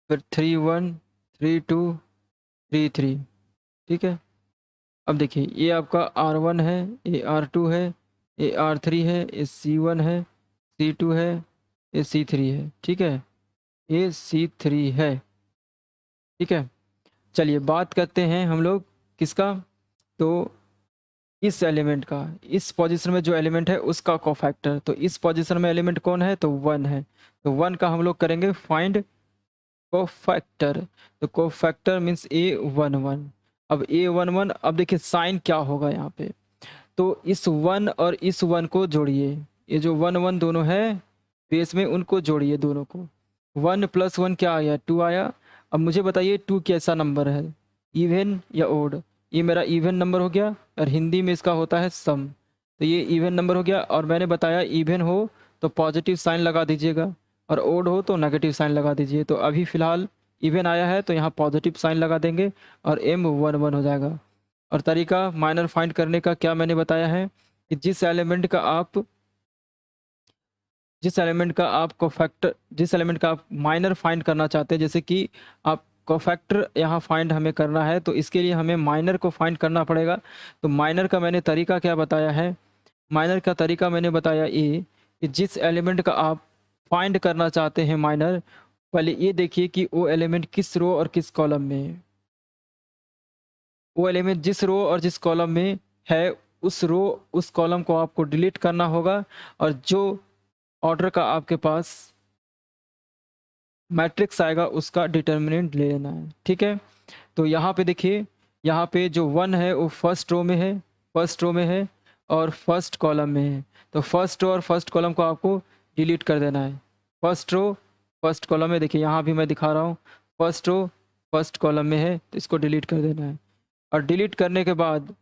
फिर 3 1 3 2 3 3, ठीक है। अब देखिए ये आपका R1 है, ये R2 है, ये R3 है, ये C1 है, C2 है, ये C3 है, ठीक है, ये C3 है, ठीक है। चलिए बात करते हैं हम लोग किसका, तो इस एलिमेंट का, इस पोजीशन में जो एलिमेंट है उसका कोफैक्टर। तो इस पोजीशन में एलिमेंट कौन है, तो 1 है, तो 1 का हम लोग करेंगे फाइंड कोफैक्टर। तो कोफैक्टर मीन्स A11। अब A11, अब देखिए साइन क्या होगा यहाँ पे, तो इस 1 और इस 1 को जोड़िए, ये जो 1 1 दोनों है बेस में, उनको जोड़िए दोनों को। 1 + 1 क्या आया, 2 आया। अब मुझे बताइए 2 कैसा नंबर है, इवन या ओड। ये मेरा इवन नंबर हो गया, और हिंदी में इसका होता है सम। तो ये इवन नंबर हो गया, और मैंने बताया इवन हो तो पॉजिटिव साइन लगा दीजिएगा, और ओड हो तो नेगेटिव साइन लगा दीजिए। तो अभी फ़िलहाल इवन आया है तो यहाँ पॉजिटिव साइन लगा देंगे और M 1 1 हो जाएगा। और तरीका माइनर फाइंड करने का क्या मैंने बताया है कि जिस एलिमेंट का आप माइनर फाइंड करना चाहते हैं, जैसे कि आप कोफैक्टर यहाँ फाइंड हमें करना है, तो इसके लिए हमें माइनर को फाइंड करना पड़ेगा। तो माइनर का मैंने तरीका क्या बताया है, माइनर का तरीका मैंने बताया ये कि जिस एलिमेंट का आप फाइंड करना चाहते हैं माइनर, पहले ये देखिए कि वो एलिमेंट किस रो और किस कॉलम में है। वो एलिमेंट जिस रो और जिस कॉलम में है, उस रो उस कॉलम को आपको डिलीट करना होगा, और जो ऑर्डर का आपके पास मैट्रिक्स आएगा उसका डिटर्मिनेंट ले लेना है, ठीक है। तो यहाँ पे देखिए, यहाँ पे जो 1 है वो फर्स्ट रो में है और फर्स्ट कॉलम में है। तो फर्स्ट रो और फर्स्ट कॉलम को आपको डिलीट कर देना है। फर्स्ट रो फर्स्ट कॉलम में, देखिए यहाँ भी मैं दिखा रहा हूँ, फर्स्ट रो फर्स्ट कॉलम में है, तो इसको डिलीट कर देना है। और डिलीट करने के बाद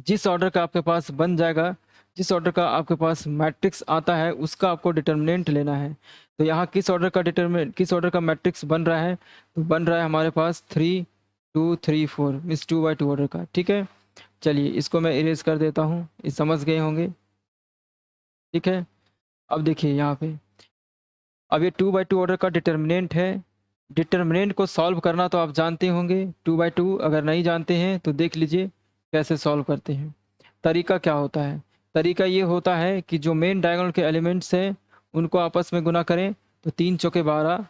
जिस ऑर्डर का आपके पास बन जाएगा, जिस ऑर्डर का आपके पास मैट्रिक्स आता है, उसका आपको डिटर्मिनेंट लेना है। तो यहाँ किस ऑर्डर का मैट्रिक्स बन रहा है, तो बन रहा है हमारे पास 3 2 3 4 मीन्स 2 बाई 2 ऑर्डर का, ठीक है। चलिए इसको मैं इरेज कर देता हूँ, ये समझ गए होंगे, ठीक है। अब देखिए यहाँ पे, अब ये 2 बाई 2 ऑर्डर का डिटर्मिनेंट है। डिटर्मिनेंट को सॉल्व करना तो आप जानते होंगे, 2 बाई 2, अगर नहीं जानते हैं तो देख लीजिए कैसे सॉल्व करते हैं। तरीका क्या होता है, तरीका ये होता है कि जो मेन डायगोनल के एलिमेंट्स हैं उनको आपस में गुना करें, तो 3 चौके 12,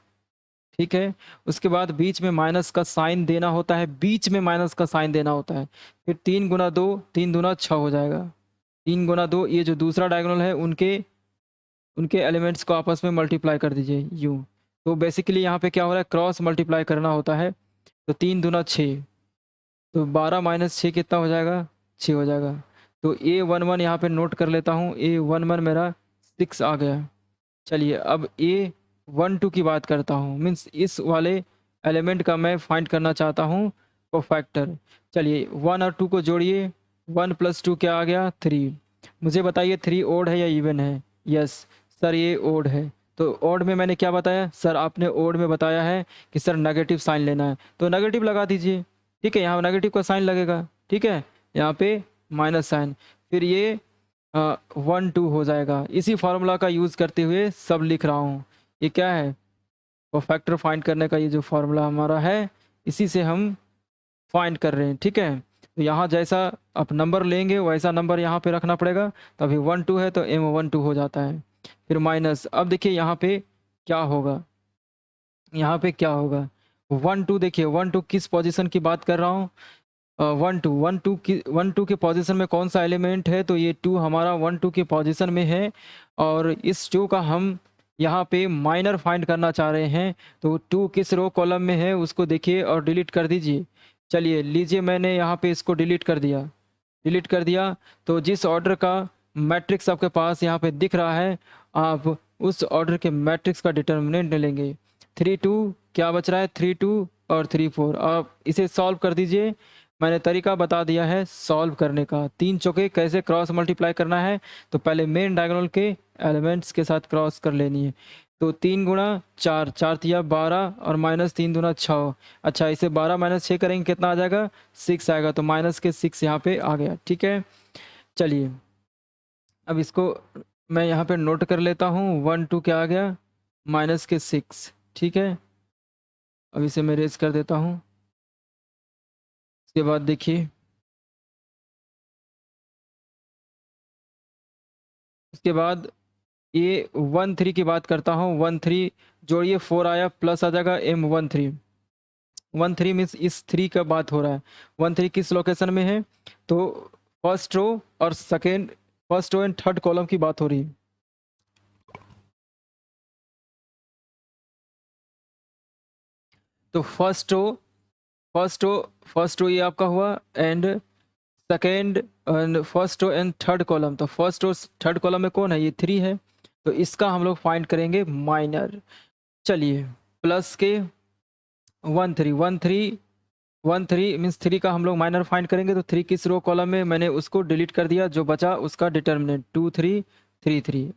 ठीक है। उसके बाद बीच में माइनस का साइन देना होता है, बीच में माइनस का साइन देना होता है। फिर 3 गुना 2, 3 दूना 6 हो जाएगा। 3 गुना 2, ये जो दूसरा डायगोनल है उनके उनके एलिमेंट्स को आपस में मल्टीप्लाई कर दीजिए यूँ। तो बेसिकली यहाँ पे क्या हो रहा है, क्रॉस मल्टीप्लाई करना होता है। तो 3 दूना 6, तो 12 माइनस 6 कितना हो जाएगा, 6 हो जाएगा। तो A11 यहाँ पे नोट कर लेता हूँ, A11 मेरा 6 आ गया। चलिए अब A12 की बात करता हूँ, मीन्स इस वाले एलिमेंट का मैं फाइंड करना चाहता हूँ कोफैक्टर। चलिए 1 और 2 को जोड़िए, 1 + 2 क्या आ गया, 3। मुझे बताइए 3 ओड है या इवन है, यस सर ये ओड है। तो ओड में मैंने क्या बताया, सर आपने ओड में बताया है कि सर नेगेटिव साइन लेना है, तो नेगेटिव लगा दीजिए, ठीक है। यहाँ नेगेटिव का साइन लगेगा, ठीक है, यहाँ पे माइनस साइन, फिर ये 1 2 हो जाएगा। इसी फार्मूला का यूज़ करते हुए सब लिख रहा हूँ। ये क्या है, कोफैक्टर फाइंड करने का ये जो फार्मूला हमारा है, इसी से हम फाइंड कर रहे हैं, ठीक है। तो यहाँ जैसा आप नंबर लेंगे वैसा नंबर यहाँ पे रखना पड़ेगा। तो अभी 1 2 है तो M12 हो जाता है। फिर माइनस, अब देखिए यहाँ पे क्या होगा, यहाँ पे क्या होगा 1 2, देखिए 1 2 किस पोजीशन की बात कर रहा हूँ, 1 2 के पोजीशन में कौन सा एलिमेंट है, तो ये 2 हमारा 1 2 के पोजीशन में है। और इस 2 का हम यहाँ पे माइनर फाइंड करना चाह रहे हैं। तो 2 किस रो कॉलम में है उसको देखिए और डिलीट कर दीजिए। चलिए लीजिए, मैंने यहाँ पे इसको डिलीट कर दिया, डिलीट कर दिया। तो जिस ऑर्डर का मैट्रिक्स आपके पास यहाँ पे दिख रहा है, आप उस ऑर्डर के मैट्रिक्स का डिटर्मिनेंट लेंगे। 3 2 क्या बच रहा है, 3 2 और 3 4। आप इसे सॉल्व कर दीजिए, मैंने तरीका बता दिया है सॉल्व करने का। 3 चौके कैसे क्रॉस मल्टीप्लाई करना है, तो पहले मेन डायगोनल के एलिमेंट्स के साथ क्रॉस कर लेनी है। तो 3 गुणा 4, 4 तिया 12 और माइनस 3 दूना 6। अच्छा, इसे 12 माइनस 6 करेंगे कितना आ जाएगा, 6 आएगा। तो माइनस के 6 यहाँ पे आ गया। ठीक है, चलिए अब इसको मैं यहाँ पे नोट कर लेता हूँ। 1 2 क्या आ गया, माइनस के 6। ठीक है, अब इसे मैं रेज कर देता हूँ। उसके बाद देखिए, उसके बाद ये 1 3 की बात करता हूँ। 1 3 जोड़िए 4 आया, प्लस आ जाएगा M13। 1 3 मीन्स इस 3 का बात हो रहा है। 1 3 किस लोकेशन में है, तो फर्स्ट रो और second, first row and third column की बात हो रही है। तो फर्स्ट रो ये आपका हुआ, and second and first row and third column. तो फर्स्ट रो थर्ड कॉलम में कौन है, ये 3 है। तो इसका हम लोग फाइंड करेंगे माइनर। चलिए, प्लस के 1 3 1 3 1 3 मीन्स 3 का हम लोग माइनर फाइंड करेंगे। तो 3 किस रो कॉलम में, मैंने उसको डिलीट कर दिया, जो बचा उसका डिटर्मिनेंट 2 3 3 3।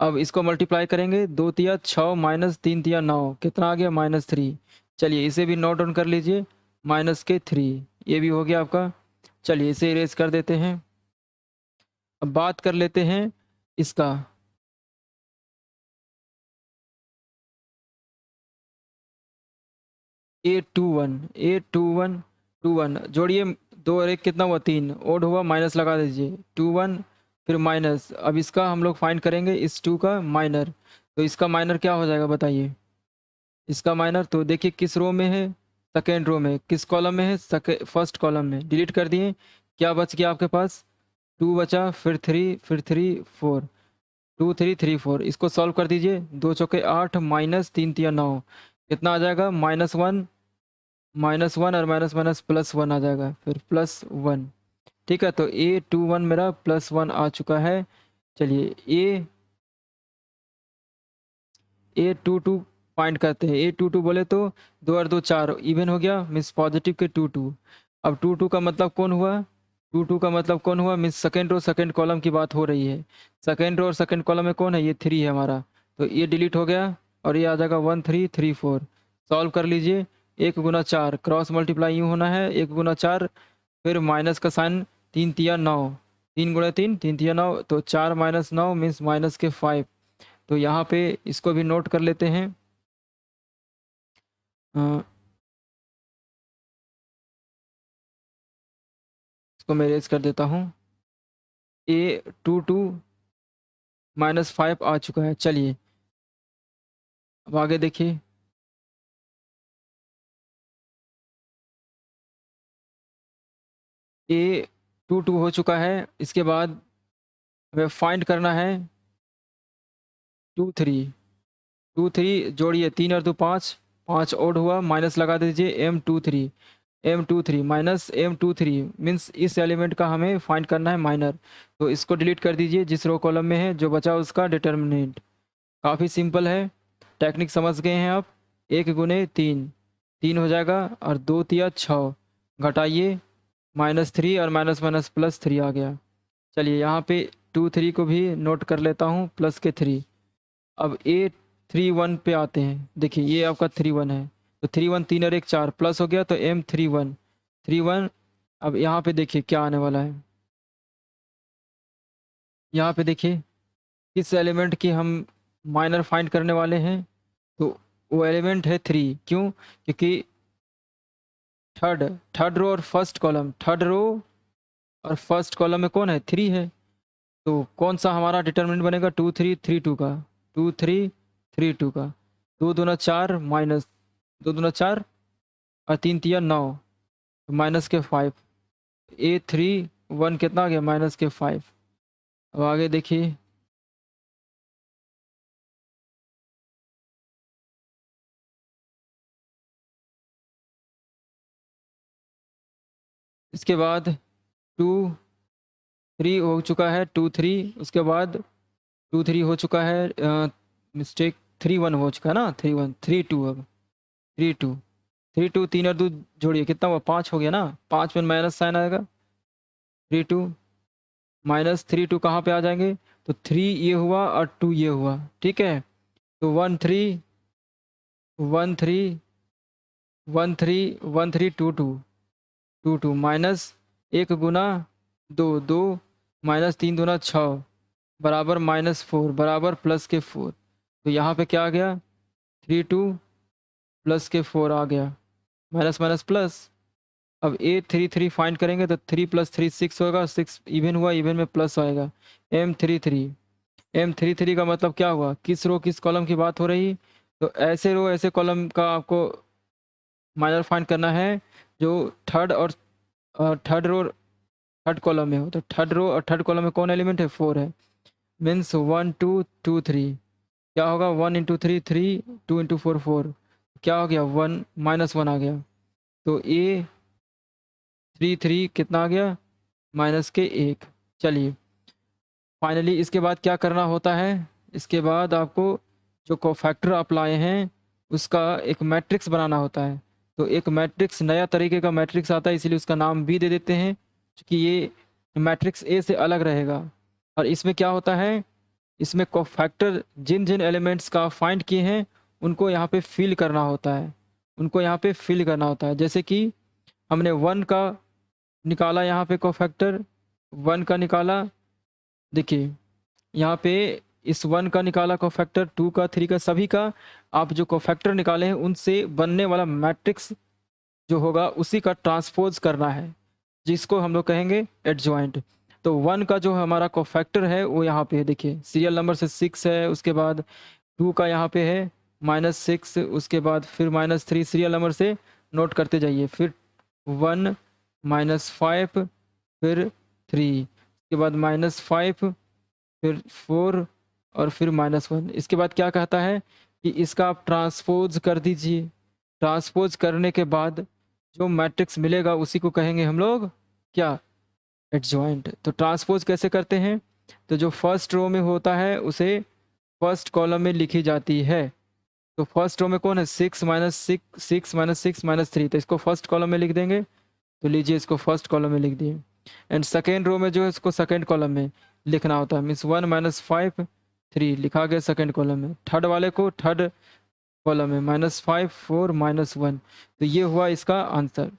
अब इसको मल्टीप्लाई करेंगे, 2 तिया 6 माइनस 3 तिया 9, कितना आ गया, -3। चलिए इसे भी नोट डाउन कर लीजिए, माइनस के 3, ये भी हो गया आपका। चलिए इसे इरेज कर देते हैं। अब बात कर लेते हैं इसका। A21 जोड़िए, 2 और 1 कितना हुआ, 3, ओड हुआ, माइनस लगा दीजिए, 21 फिर माइनस। अब इसका हम लोग फाइंड करेंगे इस 2 का माइनर। तो इसका माइनर क्या हो जाएगा बताइए, इसका माइनर तो देखिए किस रो में है, सेकेंड रो में। किस कॉलम में है, फर्स्ट कॉलम में। डिलीट कर दिए, क्या बच गया आपके पास, 2 बचा, फिर 3, फिर 3 4, 2 3 3 4। इसको सॉल्व कर दीजिए, 2 चौके 8 माइनस 3 तिया 9, कितना आ जाएगा, -1, -1 और माइनस माइनस +1 आ जाएगा, फिर +1। ठीक है, तो A21 मेरा +1 आ चुका है। चलिए A22 फाइंड करते हैं। A22 बोले तो 2 और 2 4, इवन हो गया, मीन्स पॉजिटिव के 2 2। अब 2 2 का मतलब कौन हुआ, 2 2 का मतलब कौन हुआ, means second row second column की बात हो रही है। सेकेंड रो और सेकेंड कॉलम में कौन है, ये 3 है हमारा। तो ये डिलीट हो गया और ये आ जाएगा 1 3 3 4। सॉल्व कर लीजिए, 1 गुना 4, क्रॉस मल्टीप्लाई यूँ होना है, 1 गुना 4, फिर माइनस का साइन, 3 तिया 9, 3 गुणा 3 3 तिया 9, तो 4 माइनस 9 मीन्स माइनस के 5। तो यहाँ पे इसको भी नोट कर लेते हैं। अ, इसको मैं इरेज कर देता हूँ। A22 -5 आ चुका है। चलिए अब आगे देखिए, A22 हो चुका है। इसके बाद हमें फाइंड करना है 2 3, 2 3 जोड़िए, 3 और 2 5, 5 ओड हुआ, माइनस लगा दीजिए, M23 माइनस M23 मीन्स इस एलिमेंट का हमें फाइंड करना है माइनर। तो इसको डिलीट कर दीजिए, जिस रो कॉलम में है, जो बचा उसका डिटर्मिनेंट। काफ़ी सिंपल है, टेक्निक समझ गए हैं आप। 1 गुने 3, 3 हो जाएगा, और 2 तिया 6, घटाइए, -3 और माइनस माइनस +3 आ गया। चलिए यहाँ पे 2 3 को भी नोट कर लेता हूँ, प्लस के 3। अब A31 पे आते हैं, देखिए ये आपका 31 है। तो 31 3 और 1 4, प्लस हो गया, तो M31 31। अब यहाँ पे देखिए क्या आने वाला है, यहाँ पे देखिए किस एलिमेंट की हम माइनर फाइंड करने वाले हैं। तो वो एलिमेंट है 3, क्यों, क्योंकि थर्ड थर्ड रो और फर्स्ट कॉलम, थर्ड रो और फर्स्ट कॉलम में कौन है, 3 है। तो कौन सा हमारा डिटर्मिनेंट बनेगा, 2 3 3 2 का, 2 3 3 2 का। 2 दूना 4 माइनस 2 दूना 4 और 3 तिया 9, माइनस के 5। ए 3 1 कितना आ गया, माइनस के 5। अब आगे देखिए, इसके बाद 2 3 हो चुका है, 2 3, उसके बाद 2 3 हो चुका है, मिस्टेक 3 1 हो चुका है ना, 3 1 3 2, अब 3 2 3 2, 3 और 2 जोड़िए कितना हुआ, 5 हो गया ना, 5 में माइनस साइन आएगा, 3 2 माइनस 3 2 कहाँ पे आ जाएंगे, तो 3 ये हुआ और 2 ये हुआ, ठीक है। तो 1 3 1 3 1 3 1 3 2 2 2 2 माइनस 1 गुना 2 2 माइनस 3 दूना 6 बराबर माइनस 4 बराबर प्लस के 4। तो यहाँ पे क्या आ गया, 3 2 प्लस के 4 आ गया, माइनस माइनस प्लस। अब ए 3 3 फाइंड करेंगे तो 3 प्लस 3 6 होगा, 6 इवन हुआ, इवन में प्लस आएगा। एम 3 3 एम 3 3 का मतलब क्या हुआ, किस रो किस कॉलम की बात हो रही, तो ऐसे रो ऐसे कॉलम का आपको माइनर फाइंड करना है जो थर्ड और थर्ड रो थर्ड कॉलम में हो। तो थर्ड रो और थर्ड कॉलम में कौन एलिमेंट है, 4 है। मीन्स 1 2 2 3, क्या होगा, 1 इंटू 3 3, 2 इंटू 4 4, क्या हो गया, 1 माइनस 1 आ गया। तो ए 3 3 कितना आ गया, माइनस के 1। चलिए फाइनली इसके बाद क्या करना होता है, इसके बाद आपको जो कोफैक्टर आप लाए हैं उसका एक मैट्रिक्स बनाना होता है। तो एक मैट्रिक्स नया तरीके का मैट्रिक्स आता है, इसीलिए उसका नाम भी दे देते हैं क्योंकि ये मैट्रिक्स ए से अलग रहेगा। और इसमें क्या होता है, इसमें कोफैक्टर जिन जिन एलिमेंट्स का फाइंड किए हैं उनको यहाँ पे फिल करना होता है, उनको यहाँ पे फिल करना होता है। जैसे कि हमने 1 का निकाला, यहाँ पे कोफैक्टर 1 का निकाला, देखिए यहाँ पे इस 1 का निकाला कोफैक्टर, 2 का 3 का, सभी का आप जो कोफैक्टर निकाले हैं उनसे बनने वाला मैट्रिक्स जो होगा उसी का ट्रांसपोज करना है, जिसको हम लोग कहेंगे एडजॉइंट। तो 1 का जो हमारा कोफैक्टर है वो यहाँ पे है, देखिए सीरियल नंबर से 6 है, उसके बाद 2 का यहाँ पे है -6, उसके बाद फिर -3 सीरियल नंबर से नोट करते जाइए, फिर 1 -5 फिर 3, उसके बाद -5 फिर 4 और फिर -1। इसके बाद क्या कहता है कि इसका आप ट्रांसपोज कर दीजिए, ट्रांसपोज करने के बाद जो मैट्रिक्स मिलेगा उसी को कहेंगे हम लोग क्या, एडजॉइंट। तो ट्रांसपोज कैसे करते हैं, तो जो फर्स्ट रो में होता है उसे फर्स्ट कॉलम में लिखी जाती है। तो फर्स्ट रो में कौन है, 6 माइनस 6 6 माइनस 6 माइनस 3, तो इसको फर्स्ट कॉलम में लिख देंगे। तो लीजिए इसको फर्स्ट कॉलम में लिख दिए। एंड सेकेंड रो में जो है इसको सेकेंड कॉलम में लिखना होता है, मीन्स 1 माइनस 5 3 लिखा गया सेकेंड कॉलम में। थर्ड वाले को थर्ड कॉलम में -5 4 -1। तो ये हुआ इसका आंसर।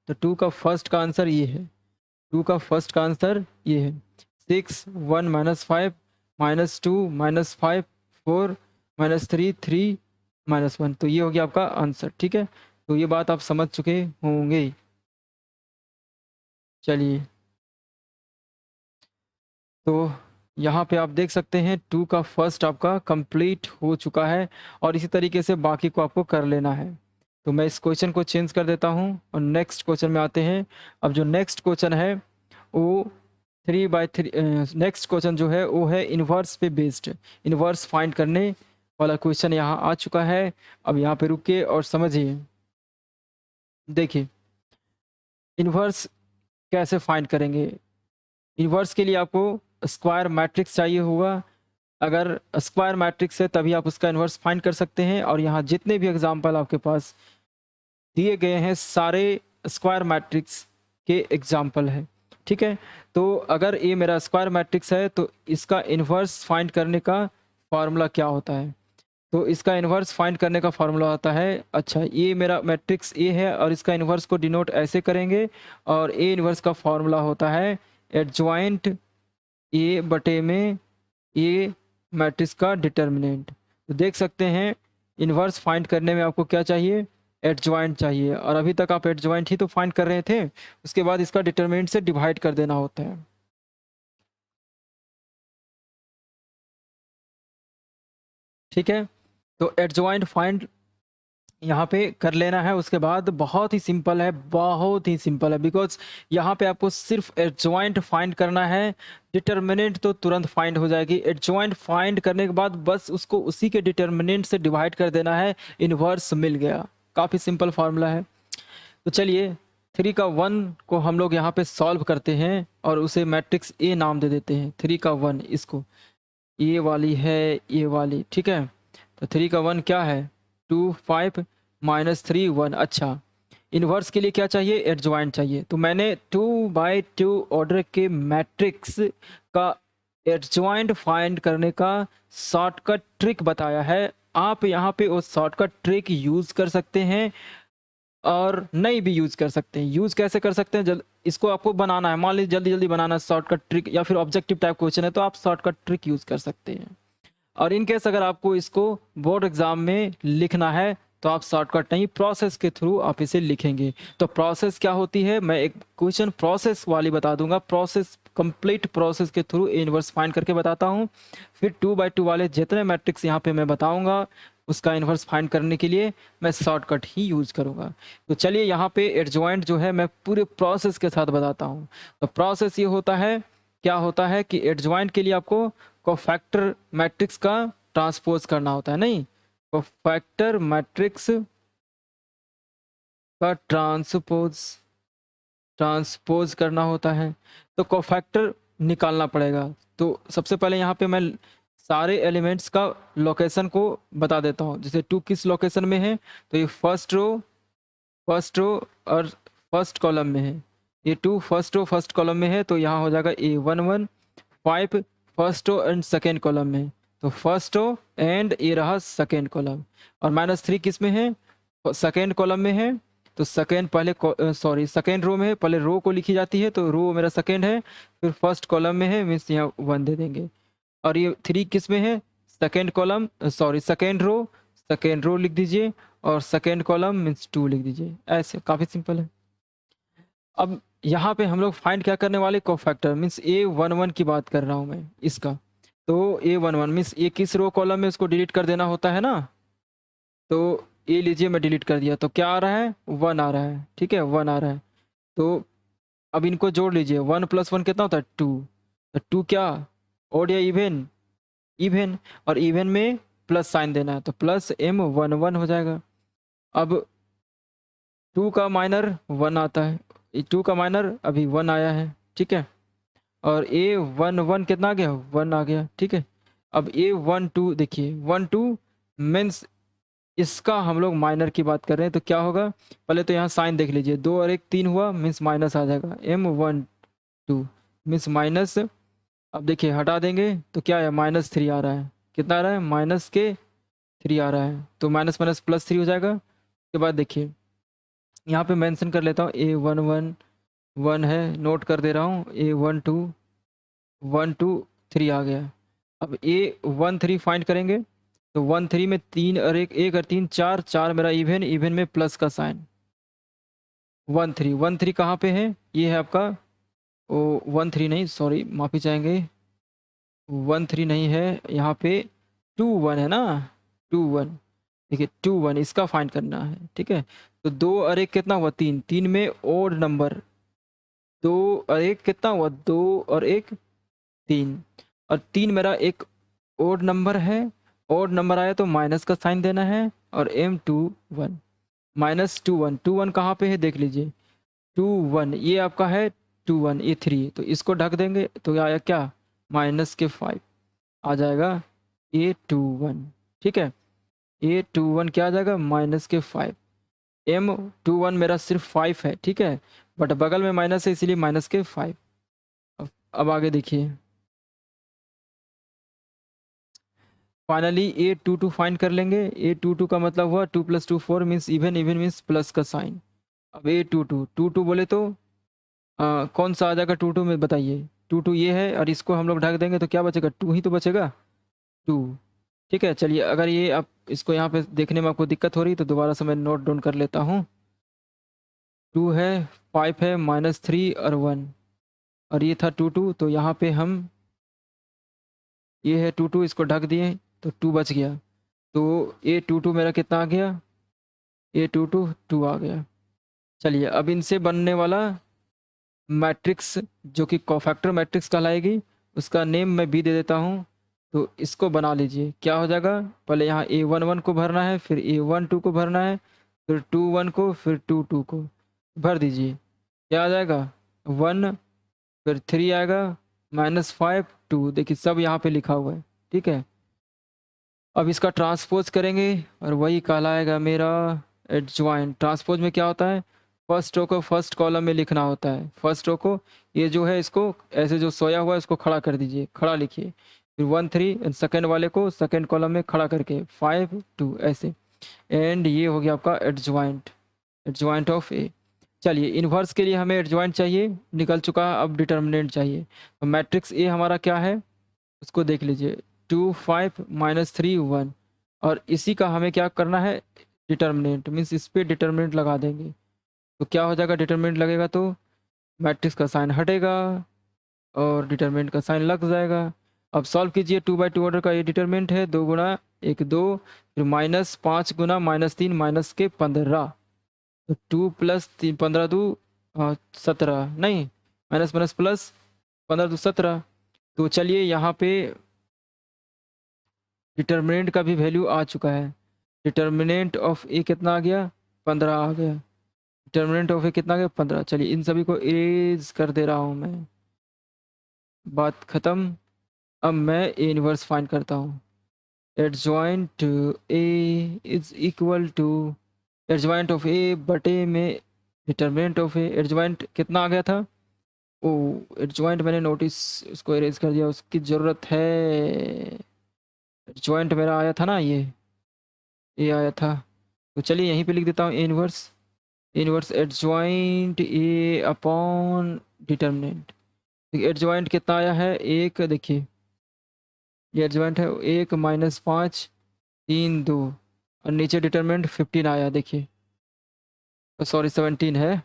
तो 2 का फर्स्ट का आंसर ये है, 2 का फर्स्ट का आंसर ये है, 6 1 -5 -2 -5 4 -3 3 -1। तो ये हो गया आपका आंसर, ठीक है। तो ये बात आप समझ चुके होंगे। चलिए तो यहाँ पे आप देख सकते हैं 2 का फर्स्ट आपका कंप्लीट हो चुका है और इसी तरीके से बाकी को आपको कर लेना है। तो मैं इस क्वेश्चन को चेंज कर देता हूँ और नेक्स्ट क्वेश्चन में आते हैं। अब जो नेक्स्ट क्वेश्चन है वो 3/3, नेक्स्ट क्वेश्चन जो है वो है इन्वर्स पे बेस्ड, इन्वर्स फाइंड करने वाला क्वेश्चन यहाँ आ चुका है। अब यहाँ पे रुकिए और समझिए, देखिए इन्वर्स कैसे फाइंड करेंगे। इन्वर्स के लिए आपको स्क्वायर मैट्रिक्स चाहिए होगा, अगर स्क्वायर मैट्रिक्स है तभी आप उसका इन्वर्स फाइंड कर सकते हैं। और यहाँ जितने भी एग्जाम्पल आपके पास दिए गए हैं सारे स्क्वायर मैट्रिक्स के एग्जाम्पल है, ठीक है। तो अगर ये मेरा स्क्वायर मैट्रिक्स है तो इसका इन्वर्स फाइंड करने का फॉर्मूला क्या होता है, तो इसका इन्वर्स फाइंड करने का फॉर्मूला होता है, अच्छा ये मेरा मैट्रिक्स ए है और इसका इन्वर्स को डिनोट ऐसे करेंगे और ए इन्वर्स का फॉर्मूला होता है एडजॉइंट ए बटे में ए मैट्रिक्स का डिटर्मिनेंट। तो देख सकते हैं इन्वर्स फाइंड करने में आपको क्या चाहिए, एडजॉइंट चाहिए, और अभी तक आप एडजॉइंट ही तो फाइंड कर रहे थे। उसके बाद इसका डिटरमिनेंट से डिवाइड कर देना होता है। ठीक है, तो एडजॉइंट फाइंड यहाँ पे कर लेना है। उसके बाद बहुत ही सिंपल है, बहुत ही सिंपल है, बिकॉज यहाँ पे आपको सिर्फ एडजॉइंट फाइंड करना है। डिटर्मिनेंट तो तुरंत फाइंड हो जाएगी। एडजॉइंट फाइंड करने के बाद बस उसको उसी के डिटर्मिनेंट से डिवाइड कर देना है, इन्वर्स मिल गया। काफ़ी सिंपल फार्मूला है। तो चलिए 3 का 1 को हम लोग यहाँ पे सॉल्व करते हैं और उसे मैट्रिक्स ए नाम दे देते हैं। 3 का 1 इसको ये वाली है, ये वाली, ठीक है। तो 3 का 1 क्या है, 2 5 -3 1। अच्छा, इन्वर्स के लिए क्या चाहिए, एडजॉइंट चाहिए। तो मैंने 2/2 ऑर्डर के मैट्रिक्स का एडजॉइंट फाइंड करने का शॉर्टकट ट्रिक बताया है। आप यहाँ पे वो शॉर्टकट ट्रिक यूज़ कर सकते हैं और नहीं भी यूज़ कर सकते हैं। यूज़ कैसे कर सकते हैं, इसको आपको बनाना है, मान लीजिए जल्दी जल्दी बनाना है शॉर्टकट ट्रिक, या फिर ऑब्जेक्टिव टाइप क्वेश्चन है तो आप शॉर्टकट ट्रिक यूज़ कर सकते हैं। और इन केस अगर आपको इसको बोर्ड एग्जाम में लिखना है तो आप शॉर्टकट नहीं, प्रोसेस के थ्रू आप इसे लिखेंगे। तो प्रोसेस क्या होती है, मैं एक क्वेश्चन प्रोसेस वाली बता दूंगा। प्रोसेस, कंप्लीट प्रोसेस के थ्रू इनवर्स फाइंड करके बताता हूँ। फिर 2/2 वाले जितने मैट्रिक्स यहाँ पे मैं बताऊंगा उसका इन्वर्स फाइंड करने के लिए मैं शॉर्टकट ही यूज करूंगा। तो चलिए यहाँ पे एडजॉइंट जो है मैं पूरे प्रोसेस के साथ बताता हूँ। तो प्रोसेस ये होता है, क्या होता है कि एडजॉइंट के लिए आपको कोफैक्टर मैट्रिक्स का ट्रांसपोज करना होता है, नहीं, कोफैक्टर मैट्रिक्स का ट्रांसपोज करना होता है। तो कोफैक्टर निकालना पड़ेगा। तो सबसे पहले यहाँ पे मैं सारे एलिमेंट्स का लोकेशन को बता देता हूँ। जैसे 2 किस लोकेशन में है, तो ये फर्स्ट रो और फर्स्ट कॉलम में है। ये 2 फर्स्ट रो फर्स्ट कॉलम में है, तो यहाँ हो जाएगा A11। 5 first row and second column में, तो फर्स्ट रो एंड ये रहा सेकेंड कॉलम। और -3 किस में है, सेकेंड कॉलम में है। तो सेकेंड पहले सेकेंड रो में है, पहले रो को लिखी जाती है, तो रो मेरा सेकेंड है, फिर फर्स्ट कॉलम में है, मीन्स यहाँ 1 दे देंगे। और ये 3 किस में है, सेकेंड कॉलम सेकेंड रो लिख दीजिए, और सेकेंड कॉलम मीन्स 2 लिख दीजिए। ऐसे काफ़ी सिंपल है। अब यहाँ पे हम लोग फाइंड क्या करने वाले, कोफैक्टर मीन्स A11 की बात कर रहा हूँ मैं इसका। तो A11 मीन्स ये किस रो कॉलम में उसको डिलीट कर देना होता है ना। तो ये लीजिए मैं डिलीट कर दिया, तो क्या आ रहा है, 1 आ रहा है, ठीक है, 1 आ रहा है। तो अब इनको जोड़ लीजिए, 1 + 1 कितना होता है, 2। तो 2 क्या, ओड या इवेन, इवेन, और इवेन में प्लस साइन देना है, तो +M11 हो जाएगा। अब 2 का माइनर 1 आता है, 2 का माइनर अभी 1 आया है, ठीक है। और A11 कितना आ गया, 1 आ गया, ठीक है। अब A12 देखिए, 12 मीन्स इसका हम लोग माइनर की बात कर रहे हैं, तो क्या होगा, पहले तो यहाँ साइन देख लीजिए, 2 और 1 3 हुआ, मीन्स माइनस आ जाएगा, M12 मीन्स माइनस। अब देखिए हटा देंगे तो क्या है, -3 आ रहा है, कितना आ रहा है, -3 आ रहा है, तो माइनस माइनस +3 हो जाएगा। उसके बाद देखिए यहाँ पे मेंशन कर लेता हूँ, A11 1 है, नोट कर दे रहा हूँ, A12 1 2 3 आ गया। अब A13 फाइंड करेंगे, तो 13 में 3 और 1 और 3 4, 4 मेरा इवन में प्लस का साइन। 13 कहाँ पे है, ये है आपका, ओ 13 नहीं, सॉरी माफ़ी चाहेंगे, 13 नहीं है, यहाँ पे 21 है ना, 21, देखिए 21 इसका फाइंड करना है, ठीक है। तो 2 और 1 कितना हुआ, 3, 3 में ओड नंबर, 2 और 1 कितना हुआ, 2 और 1 3, और 3 मेरा एक ओड नंबर है, ओड नंबर आया तो माइनस का साइन देना है, और M21 -21, 21 कहाँ पे है देख लीजिए, 21 ये आपका है, 21 ये 3, तो इसको ढक देंगे तो आया क्या, -5 आ जाएगा A21, ठीक है। A21 क्या आ जाएगा, -5। M21 मेरा सिर्फ 5 है, ठीक है, बट बगल में माइनस है इसीलिए -5। अब आगे देखिए, फाइनली A22 फाइंड कर लेंगे। A22 का मतलब हुआ 2 + 2 4 means even, even means plus का साइन। अब A22 बोले तो कौन सा आ जाएगा 22 में बताइए, 22 ये है, और इसको हम लोग ढक देंगे तो क्या बचेगा, 2 ही तो बचेगा, 2, ठीक है। चलिए अगर ये आप इसको यहाँ पे देखने में आपको दिक्कत हो रही तो दोबारा से मैं नोट डाउन कर लेता हूँ। 2 है, 5 है, -3 और 1, और ये था 2 2, तो यहाँ पे हम, ये है 2 2, इसको ढक दिए तो 2 बच गया। तो ये 2 2 मेरा कितना आ गया, ये 2 2 2 आ गया। चलिए अब इनसे बनने वाला मैट्रिक्स जो कि कोफैक्टर मैट्रिक्स कहलाएगी, उसका नेम मैं बी दे देता हूँ। तो इसको बना लीजिए, क्या हो जाएगा, पहले यहाँ A11 को भरना है, फिर A12 को भरना है, फिर 21 को, फिर 22 को भर दीजिए। क्या आ जाएगा, 1, फिर 3 आएगा, -5 2, देखिए सब यहाँ पे लिखा हुआ है। ठीक है, अब इसका ट्रांसपोज करेंगे और वही कहलाएगा मेरा एडजॉइंट। ट्रांसपोज में क्या होता है, फर्स्ट रो को फर्स्ट कॉलम में लिखना होता है। फर्स्ट रो को, ये जो है इसको ऐसे जो सोया हुआ है इसको खड़ा कर दीजिए, खड़ा लिखिए, फिर 1 3, सेकेंड वाले को सेकेंड कॉलम में खड़ा करके 5 2 ऐसे, एंड ये हो गया आपका एडजॉइंट, एडजॉइंट ऑफ ए। चलिए इन्वर्स के लिए हमें एडजॉइंट चाहिए, निकल चुका है, अब डिटर्मिनेंट चाहिए। तो मैट्रिक्स ए हमारा क्या है उसको देख लीजिए, 2 5 -3 1, और इसी का हमें क्या करना है, डिटर्मिनेंट, मीन्स इस पे डिटर्मिनेंट लगा देंगे। तो क्या हो जाएगा, डिटर्मिनेंट लगेगा तो मैट्रिक्स का साइन हटेगा और डिटर्मिनेंट का साइन लग जाएगा। अब सॉल्व कीजिए, 2/2 ऑर्डर का ये डिटर्मिनेंट है, 2 गुना 1 2, फिर -5 गुना -3 माइनस के 15, तो 2 + 3 15 2 17, नहीं माइनस माइनस प्लस 15 2 17। तो चलिए यहाँ पे डिटर्मिनेंट का भी वैल्यू आ चुका है। डिटर्मिनेंट ऑफ ए कितना आ गया, 15 आ गया। डिटर्मिनेंट ऑफ ए कितना आ गया, 15। चलिए इन सभी को इरेज कर दे रहा हूँ मैं, बात खत्म। अब मैं ए इनवर्स फाइंड करता हूँ। Adjoint A is equal to adjoint of A बटे में डिटर्मिनेंट ऑफ ए। एडजॉइंट कितना आ गया था, ओ एडजॉइंट मैंने नोटिस उसको इरेज कर दिया, उसकी ज़रूरत है। एडजॉइंट मेरा आया था ना, ये आया था। तो चलिए यहीं पे लिख देता हूँ A inverse, inverse adjoint A upon determinant. Adjoint कितना आया है, एक, देखिए ये एडजॉइंट है 1 -5 3 2, और नीचे डिटर्मिनेंट 15 आया, देखिए सॉरी 17 है,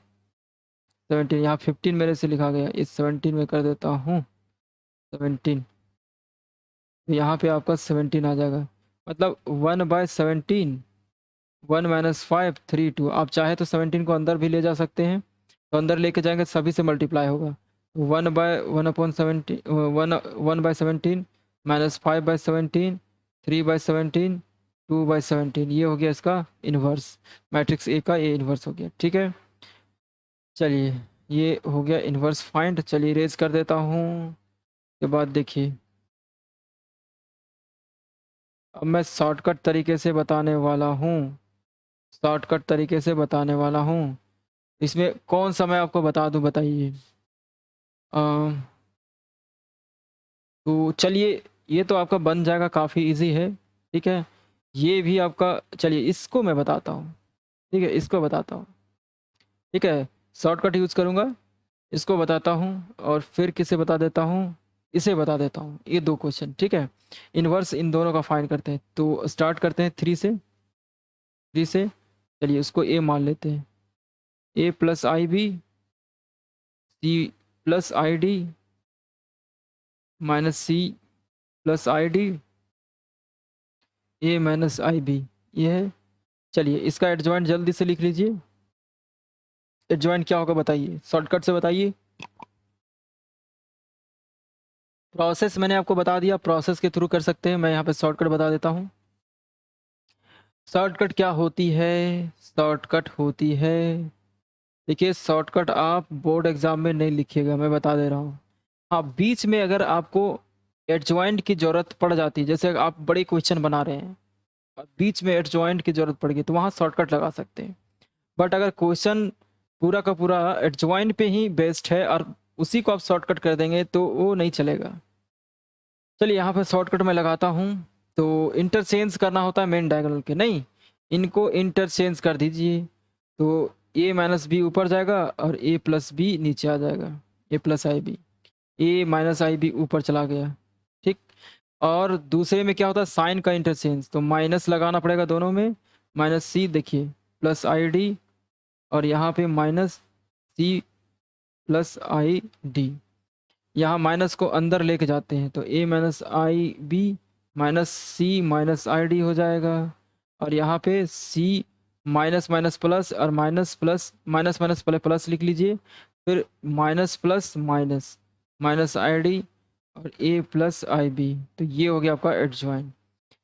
17, यहाँ 15 मेरे से लिखा गया, इस 17 में कर देता हूँ 17, तो यहाँ पे आपका 17 आ जाएगा, मतलब 1/17, 1 -5 3 2। आप चाहे तो 17 को अंदर भी ले जा सकते हैं, तो अंदर लेके जाएंगे सभी से मल्टीप्लाई होगा, 1/1/17 1/17 -5/17 3/17 2/17, ये हो गया इसका इन्वर्स, मैट्रिक्स ए का ये इन्वर्स हो गया। ठीक है, चलिए ये हो गया इन्वर्स फाइंड। चलिए रेज कर देता हूँ, के बाद देखिए अब मैं शॉर्टकट तरीके से बताने वाला हूँ, शॉर्टकट तरीके से बताने वाला हूँ। इसमें कौन सा मैं आपको बता दूँ, बताइए। तो चलिए ये तो आपका बन जाएगा, काफ़ी इजी है। ठीक है, ये भी आपका, चलिए इसको मैं बताता हूँ। ठीक है, इसको बताता हूँ। ठीक है, शॉर्टकट यूज़ करूँगा, इसको बताता हूँ और फिर किसे बता देता हूँ, इसे बता देता हूँ। ये 2 क्वेश्चन, ठीक है, इन्वर्स इन दोनों का फाइंड करते हैं। तो स्टार्ट करते हैं 3 से, 3 से, चलिए उसको ए मान लेते हैं, a plus I b c plus I d minus C plus I d a minus I b, ये है। चलिए इसका एडजॉइंट जल्दी से लिख लीजिए। एडजॉइंट क्या होगा बताइए, शॉर्टकट से बताइए। प्रोसेस मैंने आपको बता दिया, प्रोसेस के थ्रू कर सकते हैं, मैं यहाँ पे शॉर्टकट बता देता हूँ। शॉर्टकट क्या होती है, शॉर्टकट होती है, देखिए शॉर्टकट आप बोर्ड एग्जाम में नहीं लिखिएगा, मैं बता दे रहा हूँ। हाँ, बीच में अगर आपको एडजॉइंट की ज़रूरत पड़ जाती है, जैसे आप बड़े क्वेश्चन बना रहे हैं और बीच में एडजॉइंट की ज़रूरत पड़ गई, तो वहाँ शॉर्टकट लगा सकते हैं। बट अगर क्वेश्चन पूरा का पूरा एडजॉइंट पे ही बेस्ड है और उसी को आप शॉर्टकट कर देंगे तो वो नहीं चलेगा। चलिए यहाँ पर शॉर्टकट में लगाता हूँ। तो इंटरचेंज करना होता है मेन डायगोनल के, नहीं, इनको इंटरचेंज कर दीजिए। तो ए माइनस बी ऊपर जाएगा और ए प्लस बी नीचे आ जाएगा, ए प्लस आई बी, ए माइनस आई बी ऊपर चला गया। ठीक, और दूसरे में क्या होता है, साइन का इंटरचेंज, तो माइनस लगाना पड़ेगा दोनों में, माइनस सी देखिए प्लस आई डी, और यहाँ पे माइनस सी प्लस आई डी। यहाँ माइनस को अंदर लेके जाते हैं तो a minus I b minus c minus i d हो जाएगा। और यहाँ पे सी माइनस माइनस प्लस और माइनस प्लस माइनस माइनस पहले प्लस लिख लीजिए, फिर minus plus minus minus i d और ए प्लस आई बी। तो ये हो गया आपका एडजॉइन।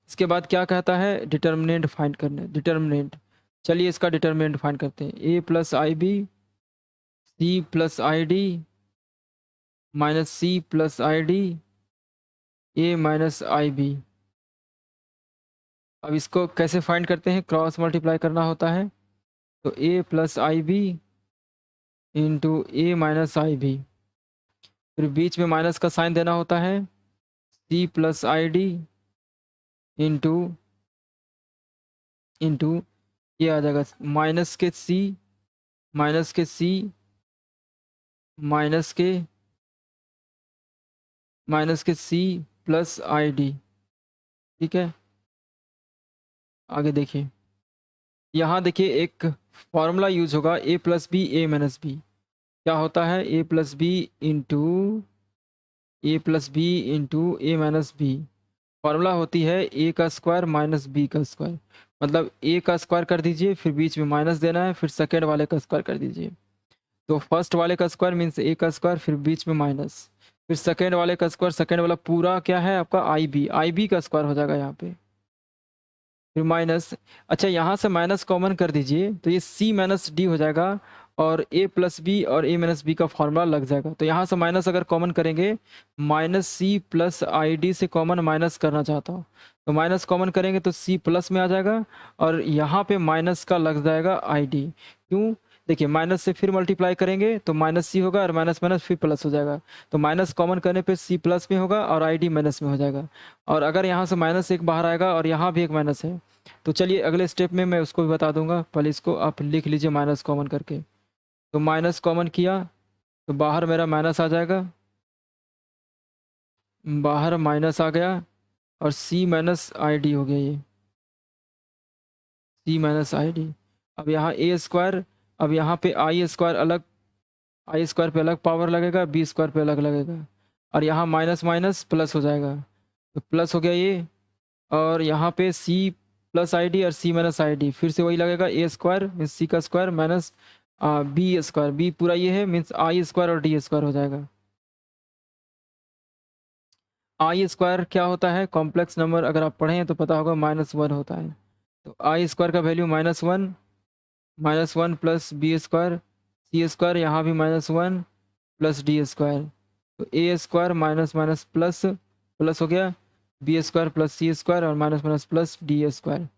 इसके बाद क्या कहता है, डिटर्मिनेंट फाइंड करने, डिटर्मिनेंट। चलिए इसका डिटर्मिनेंट फाइंड करते हैं, a plus I b c plus I d minus C plus I d a minus I b. अब इसको कैसे फाइंड करते हैं, क्रॉस मल्टीप्लाई करना होता है, तो A plus I B into A minus I B, फिर बीच में माइनस का साइन देना होता है, सी प्लस आई डी इंटू इंटू ये आ जाएगा माइनस के सी माइनस के सी प्लस आई डी। ठीक है, आगे देखिए, यहाँ देखिए एक फॉर्मूला यूज होगा, ए प्लस बी ए माइनस बी। क्या होता है, ए plus B into A minus B. Formula होती है ए का स्क्वायर माइनस बी का स्क्वायर, मतलब ए का स्क्वायर कर दीजिए, फिर बीच में माइनस देना है, फिर सेकेंड वाले का स्क्वायर कर दीजिए। तो फर्स्ट वाले का स्क्वायर मीन्स ए का स्क्वायर, फिर बीच में माइनस, फिर सेकेंड वाले का स्क्वायर, सेकेंड वाला पूरा क्या है आपका आई बी का स्क्वायर हो जाएगा यहाँ पे, फिर माइनस। अच्छा यहाँ से माइनस कॉमन कर दीजिए तो ये सी माइनस डी हो जाएगा, और ए प्लस बी और ए माइनस बी का फॉर्मूला लग जाएगा। तो यहाँ से माइनस अगर कॉमन करेंगे, माइनस सी प्लस आई डी से कॉमन माइनस करना चाहता हूँ, तो माइनस कॉमन करेंगे तो सी प्लस में आ जाएगा, और यहाँ पे माइनस का लग जाएगा आई डी। क्यों, देखिए माइनस से फिर मल्टीप्लाई करेंगे तो माइनस सी होगा, और माइनस माइनस फिर प्लस हो जाएगा, तो माइनस कॉमन करने पे सी प्लस में होगा और आई डी माइनस में हो जाएगा। और अगर यहाँ से माइनस एक बाहर आएगा और यहाँ भी एक माइनस है, तो चलिए अगले स्टेप में मैं उसको भी बता दूंगा, पहले इसको आप लिख लीजिए माइनस कॉमन करके। तो माइनस कॉमन किया तो बाहर मेरा माइनस आ जाएगा, बाहर माइनस आ गया, और सी माइनस आई डी हो गया, ये सी माइनस आई डी। अब यहाँ ए स्क्वायर, अब यहाँ पे आई स्क्वायर अलग, आई स्क्वायर पे अलग पावर लगेगा, बी स्क्वायर पे अलग लगेगा, और यहाँ माइनस माइनस प्लस हो जाएगा, तो प्लस हो गया ये। और यहाँ पे सी प्लस आई डी और सी माइनस आई डी, फिर से वही लगेगा, ए स्क्वायर मीन्स सी का square minus B square, B पूरा ये है मीन्स आई स्क्वायर और डी स्क्वायर हो जाएगा। आई स्क्वायर क्या होता है, कॉम्प्लेक्स नंबर अगर आप पढ़ें तो पता होगा -1 होता है, तो आई स्क्वायर का value -1 plus b square, c square यहाँ भी -1 प्लस डी स्क्वायर, तो a square minus minus plus plus हो गया, b square plus c square और minus minus plus d square.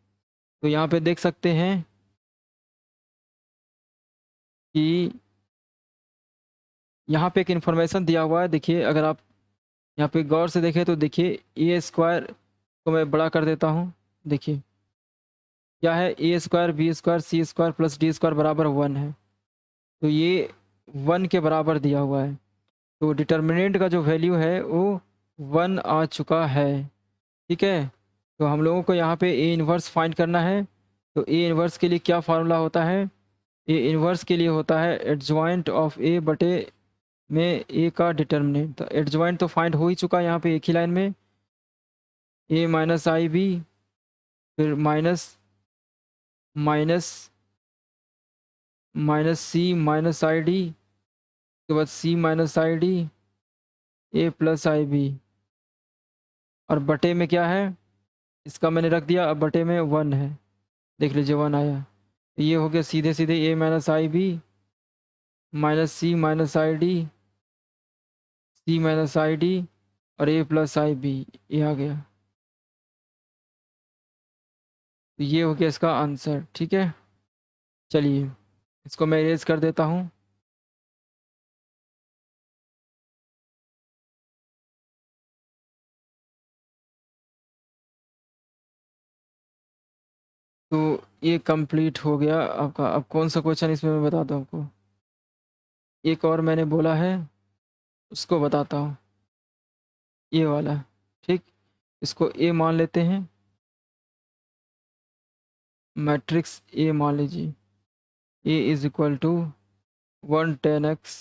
तो यहाँ पे देख सकते हैं कि यहाँ पे एक इन्फॉर्मेशन दिया हुआ है, देखिए अगर आप यहाँ पे गौर से देखें तो देखिए ए स्क्वायर को मैं बड़ा कर देता हूँ, देखिए क्या है, ए square B square c square plus d square बराबर 1 है, तो ये 1 के बराबर दिया हुआ है, तो डिटर्मिनेंट का जो वैल्यू है वो 1 आ चुका है। ठीक है, तो हम लोगों को यहाँ पे ए इन्वर्स फाइंड करना है, तो ए इन्वर्स के लिए क्या फार्मूला होता है, ए इन्वर्स के लिए होता है एडजॉइंट ऑफ ए बटे में ए का डिटर्मिनेंट। तो एडजॉइंट तो फाइंड हो ही चुका है यहाँ पे एक ही लाइन में, ए माइनस आई बी, फिर minus minus minus c minus i d, उसके बाद c minus i d a plus I b, और बटे में क्या है, इसका मैंने रख दिया, अब बटे में 1 है, देख लीजिए 1 आया, तो ये हो गया सीधे सीधे a minus I b minus c minus i d c minus i d और ए प्लस आई बी, ये आ गया, तो ये हो गया इसका आंसर। ठीक है, चलिए इसको मैं इरेज कर देता हूँ। तो ये कंप्लीट हो गया आपका। अब कौन सा क्वेश्चन इसमें मैं बताता हूँ आपको, एक और मैंने बोला है उसको बताता हूँ, ये वाला। ठीक, इसको ए मान लेते हैं, मैट्रिक्स ए मान लीजिए। A is equal to 110x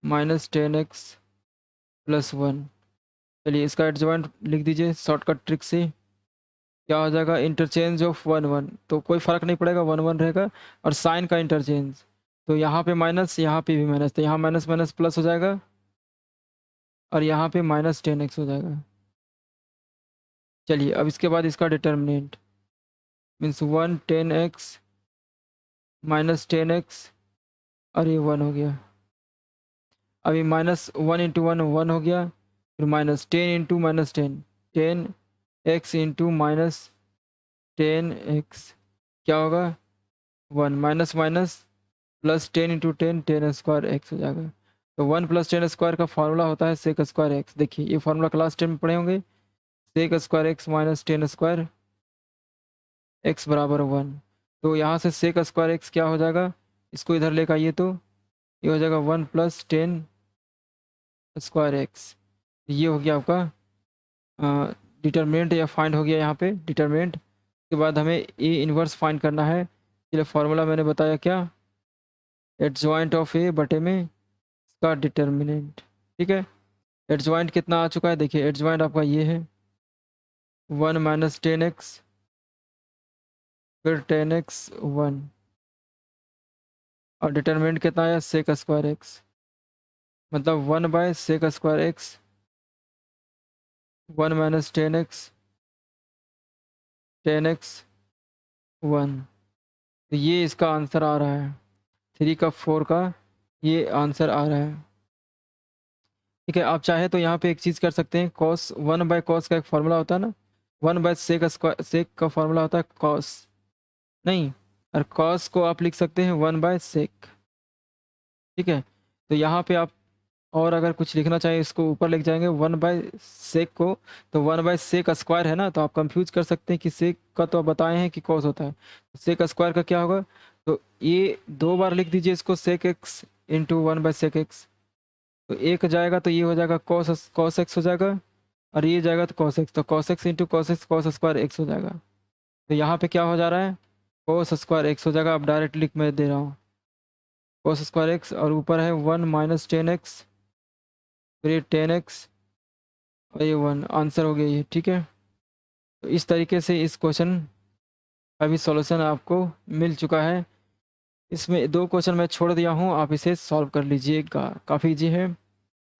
minus 10x plus 1। चलिए इसका एडजॉइंट लिख दीजिए शॉर्टकट ट्रिक से। क्या हो जाएगा, इंटरचेंज ऑफ 1 1, तो कोई फ़र्क नहीं पड़ेगा, 1 1 रहेगा। और साइन का इंटरचेंज, तो यहाँ पे माइनस, यहाँ पे भी माइनस, तो यहाँ माइनस माइनस प्लस हो जाएगा, और यहाँ पे माइनस 10x हो जाएगा। चलिए अब इसके बाद इसका determinant means 110x minus 10x, और ये 1 हो गया। अभी माइनस 1 इंटू 1 1 हो गया, फिर minus 10 into minus 10 into minus 10x क्या होगा, 1 minus minus plus 10 into 10 square x हो जाएगा। तो 1 प्लस 10 स्क्वायर का फार्मूला होता है सेक स्क्वायर एक्स। देखिए ये फार्मूला क्लास 10 में पढ़े होंगे, sec square X minus 10 square X बराबर 1। तो यहाँ से सेक स्क्वायर एक्स क्या हो जाएगा, इसको इधर लेकर आइए तो ये हो जाएगा 1 प्लस 10 स्क्वायर एक्स। ये हो गया आपका डिटरमिनेंट, या फाइंड हो गया यहाँ पे डिटरमिनेंट। के बाद हमें ए इन्वर्स फाइंड करना है। चलिए फार्मूला मैंने बताया क्या, एडजॉइंट ऑफ ए बटे में इसका डिटर्मिनेंट। ठीक है, एडजॉइंट कितना आ चुका है, देखिए एडजॉइंट आपका ये है 1 माइनस 10x फिर 10x 1, और डिटर्मिनेंट कितना आया सेक स्क्वायर एक्स, मतलब 1 by sec square X 1 minus 10x 1। तो ये इसका आंसर आ रहा है, 3 का 4 का ये आंसर आ रहा है। ठीक है, आप चाहे तो यहाँ पे एक चीज़ कर सकते हैं, कॉस 1 बाय कॉस का एक फार्मूला होता है ना, 1 बाय सेक स्क्वायर, सेक का फार्मूला होता है कॉस, नहीं, और कॉस को आप लिख सकते हैं 1 बाय सेक। ठीक है, तो यहाँ पे आप और अगर कुछ लिखना चाहिए इसको ऊपर लिख जाएंगे 1 बाय सेक को, तो 1 बाय सेक स्क्वायर है ना, तो आप कंफ्यूज कर सकते हैं कि सेक का तो आप बताए हैं कि कॉस होता है, सेक स्क्वायर का क्या होगा। तो ये 2 बार लिख दीजिए इसको, sec X into 1 by sec X, तो एक जाएगा तो ये हो जाएगा कॉस कॉस एक्स हो जाएगा, और ये जाएगा तो कॉस एक्स, तो cos x into cos x cos square x हो जाएगा। तो यहाँ पे क्या हो जा रहा है, कॉस स्क्वायर एक्स हो जाएगा। आप डायरेक्ट लिख मैं दे रहा हूँ कॉस स्क्वायर एक्स, और ऊपर है 1 माइनस 10x फिर ये 10x और ये 1, आंसर हो गया ये। ठीक है, तो इस तरीके से इस क्वेश्चन का भी सॉल्यूशन आपको मिल चुका है। इसमें 2 क्वेश्चन मैं छोड़ दिया हूँ, आप इसे सॉल्व कर लीजिएगा, काफ़ी ईजी है।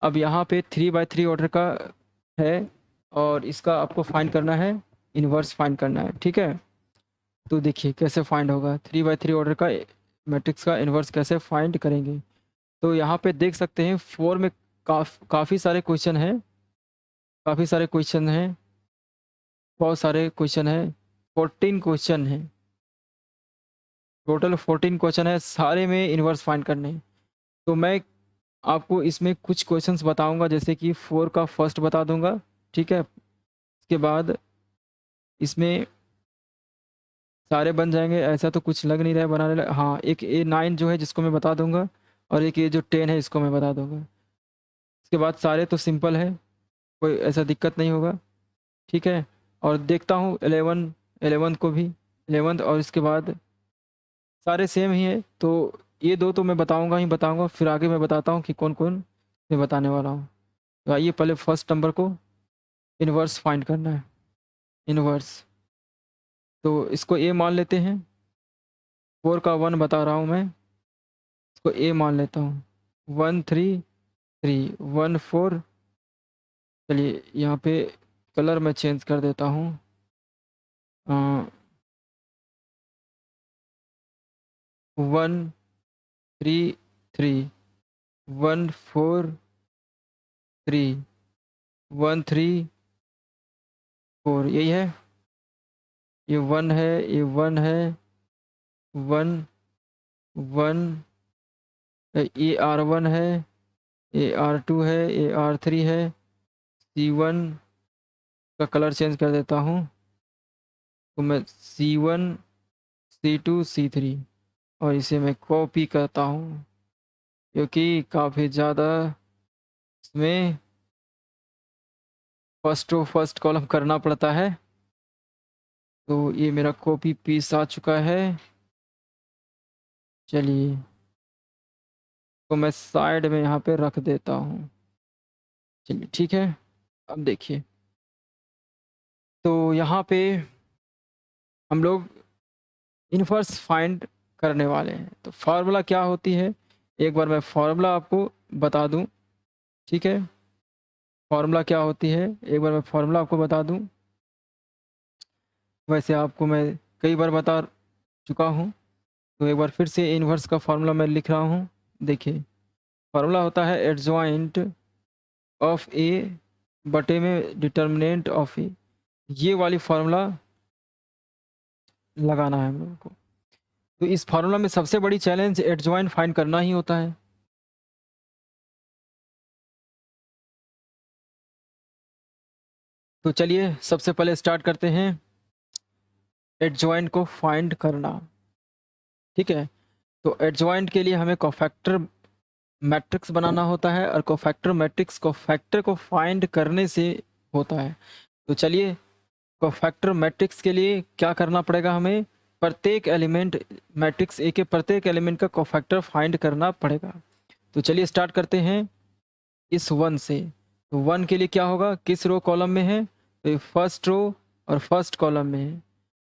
अब यहाँ पे 3 बाय 3 ऑर्डर का है, और इसका आपको फाइंड करना है, इन्वर्स फाइंड करना है। ठीक है, तो देखिए कैसे फाइंड होगा, 3 बाय 3 ऑर्डर का मैट्रिक्स का इन्वर्स कैसे फाइंड करेंगे। तो यहाँ पे देख सकते हैं 4 में काफ़ी सारे क्वेश्चन हैं, काफ़ी सारे क्वेश्चन हैं, बहुत सारे क्वेश्चन हैं, 14 क्वेश्चन हैं, टोटल 14 क्वेश्चन है, सारे में इन्वर्स फाइंड करने हैं। तो मैं आपको इसमें कुछ क्वेश्चंस बताऊंगा, जैसे कि 4 का फर्स्ट बता दूंगा। ठीक है, उसके बाद इसमें सारे बन जाएंगे, ऐसा तो कुछ लग नहीं रहा है बनाने हाँ, एक A9 जो है जिसको मैं बता दूंगा, और एक ये जो 10 है इसको मैं बता दूंगा। इसके बाद सारे तो सिंपल है, कोई ऐसा दिक्कत नहीं होगा। ठीक है, और देखता हूँ 11 को भी, 11 और इसके बाद सारे सेम ही है, तो ये 2 तो मैं बताऊंगा ही बताऊंगा, फिर आगे मैं बताता हूँ कि कौन कौन मैं बताने वाला हूँ। तो आइए पहले फर्स्ट नंबर को इन्वर्स फाइंड करना है, इन्वर्स। तो इसको ए मान लेते हैं, 4 का 1 बता रहा हूँ मैं, इसको ए मान लेता हूँ, 1 3 3 1 4। चलिए यहाँ पे कलर मैं चेंज कर देता हूँ, 1 3 3 1 4 3 1 3 4, यही है, ये 1 है, ये 1 है, 1 1, ये R1 है, ये R2 है, ये R3 है, C1 का कलर चेंज कर देता हूँ, तो मैं C1 C2 C3, और इसे मैं कॉपी करता हूँ, क्योंकि काफ़ी ज़्यादा इसमें फर्स्ट रो फर्स्ट कॉलम करना पड़ता है। तो ये मेरा कॉपी पीस आ चुका है। चलिए, तो मैं साइड में यहाँ पे रख देता हूँ। चलिए ठीक है। अब देखिए, तो यहाँ पे हम लोग इनवर्स फाइंड करने वाले हैं। तो फार्मूला क्या होती है, एक बार मैं फार्मूला आपको बता दूं। ठीक है, फार्मूला क्या होती है एक बार मैं फार्मूला आपको बता दूं। वैसे आपको मैं कई बार बता चुका हूं, तो एक बार फिर से इनवर्स का फार्मूला मैं लिख रहा हूं। देखिए, फार्मूला होता है एडजॉइंट ऑफ ए बटे में डिटर्मिनेंट ऑफ ए। ये वाली फार्मूला लगाना है हम लोगों को। तो इस फार्मूला में सबसे बड़ी चैलेंज एडजॉइंट फाइंड करना ही होता है। तो चलिए सबसे पहले स्टार्ट करते हैं एडजॉइंट को फाइंड करना। ठीक है, तो एडजॉइंट के लिए हमें कोफैक्टर मैट्रिक्स बनाना होता है, और कोफैक्टर मैट्रिक्स कोफैक्टर को फाइंड करने से होता है। तो चलिए, कोफैक्टर मैट्रिक्स के लिए क्या करना पड़ेगा, हमें प्रत्येक एलिमेंट मैट्रिक्स ए के प्रत्येक एलिमेंट का कोफैक्टर फाइंड करना पड़ेगा। तो चलिए स्टार्ट करते हैं इस वन से। तो वन के लिए क्या होगा, किस रो कॉलम में है, तो फर्स्ट रो और फर्स्ट कॉलम में है।